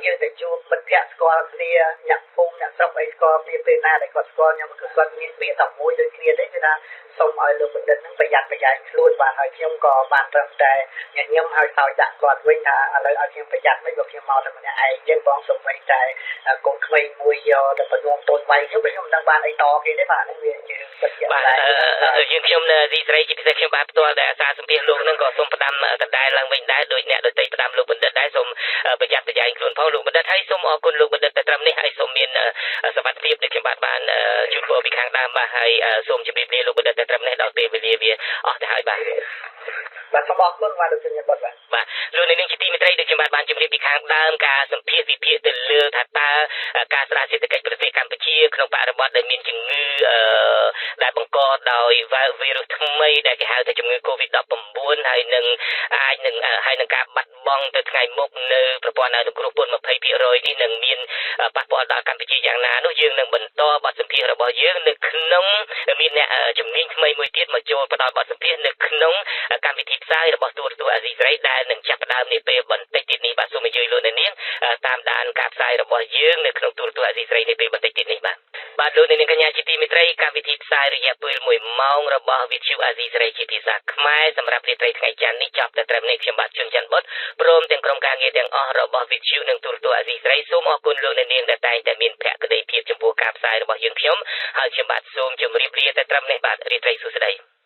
យើងទៅជួបមិត្តភក្តិស្គាល់គ្នាអ្នកភូមិអ្នកស្រុកអីស្គាល់គ្នាពេលណាដែលគាត់ស្គាល់ខ្ញុំគឺគាត់មានពាក្យតែមួយដូចគ្នាទេគឺថាសូមឲ្យលោកបណ្ឌិតនឹងប្រយ័ត្នប្រយែងខ្លួនបាទហើយខ្ញុំក៏បានត្រឹមតែញញឹមហើយសើចដាក់គាត់វិញថាឥឡូវឲ្យខ្ញុំប្រយ័ត្នមិនព្រោះខ្ញុំមកតែម្នាក់ឯងចឹងបងសូមបីតែកូនក្មេងមួយយកទៅបញ្ញតូនវាយខ្ញុំមិនដឹងបានអីតគេទេបាទនេះវាជាពិតជាបាទយើងខ្ញុំនៅទីស្រីជាពិសេសខ្ញុំបាទផ្ទាល់តែអាសាសម្ភាសលោកនឹងក៏សូមផ្ដាំដដែលឡើងវិញដែរដោយអ្នកដទៃផ្ដាំលោកបណ្ឌិតដែរសូមប្រយ័ត្នប្រយែងខ្លួនផងលោកបណ្ឌិតហើយសូមអរគុណលោកបណ្ឌិតតែត្រឹមនេះហើយសូមមានសុវត្ថិភាពដែលខ្ញុំបានជូនពរពីខាងដើមបាទហើយសូមជម្រាបលាលោកបណ្ឌិតតែត្រឹមនេះដល់ពេលវេលាវាអស់ទៅហើយបាទសូមអរគុណបាទលោកជំរាបបាទលោកនាងជាទីមេត្រីដែលខ្ញុំបានជម្រាបពីខាងដើមការសម្ភាសវិភាគទៅលើថាតើការស្ដារសេដ្ឋកិច្ចប្រទេសកម្ពុជាក្នុងបរិបទដែលមានជំងឺដែលបង្កដោយវីរុសថ្មីដែលគេហៅថាជំងឺ COVID-19 ហើយនឹងការបាត់បង់ទៅថ្ងៃមុខនៅប្រព័ន្ធអនុគ្រោះពន្ធ 20% នេះនឹងមានប៉ះពាល់ដល់កម្ពុជាយ៉ាងណានោះយើងនឹងបន្តបទសម្ភាសរបស់យើងនៅក្នុងមានអ្នកជំនាញថ្មីមួយទៀតមកចូលផ្ដល់បទសម្ភាសនៅក្នុងកម្មវិធីផ្សាយរបស់ទូរទស្សន៍អាស៊ីសេរីដែលនឹងចាប់ផ្ដើមនាពេលបន្តិចទៀតនេះបាទសូមអញ្ជើញលោកអ្នកនាងតាមដានការផ្សាយរបស់យើងនៅក្នុងទូរទស្សន៍អាស៊ីសេរីនាពេលបន្តិចទៀតនេះ បាទលោកនាងកញ្ញាជាទីមេត្រីកម្មវិធីផ្សាយរយៈពេល1ម៉ោងរបស់វិទ្យុអាស៊ីសេរីជាភាសាខ្មែរសម្រាប់រាត្រីថ្ងៃច័ន្ទនេះចប់តែត្រឹមនេះខ្ញុំបាទជួនច័ន្ទបុត្រព្រមទាំងក្រុមការងារទាំងអស់របស់វិទ្យុនិងទូរទស្សន៍អាស៊ីសេរីសូមអរគុណលោកនាងដែលតែងតែមានភក្ដីភាពចំពោះការផ្សាយរបស់យើងខ្ញុំហើយខ្ញុំបាទសូមជម្រាបលាតែត្រឹមនេះបាទរាត្រីសួស្ដី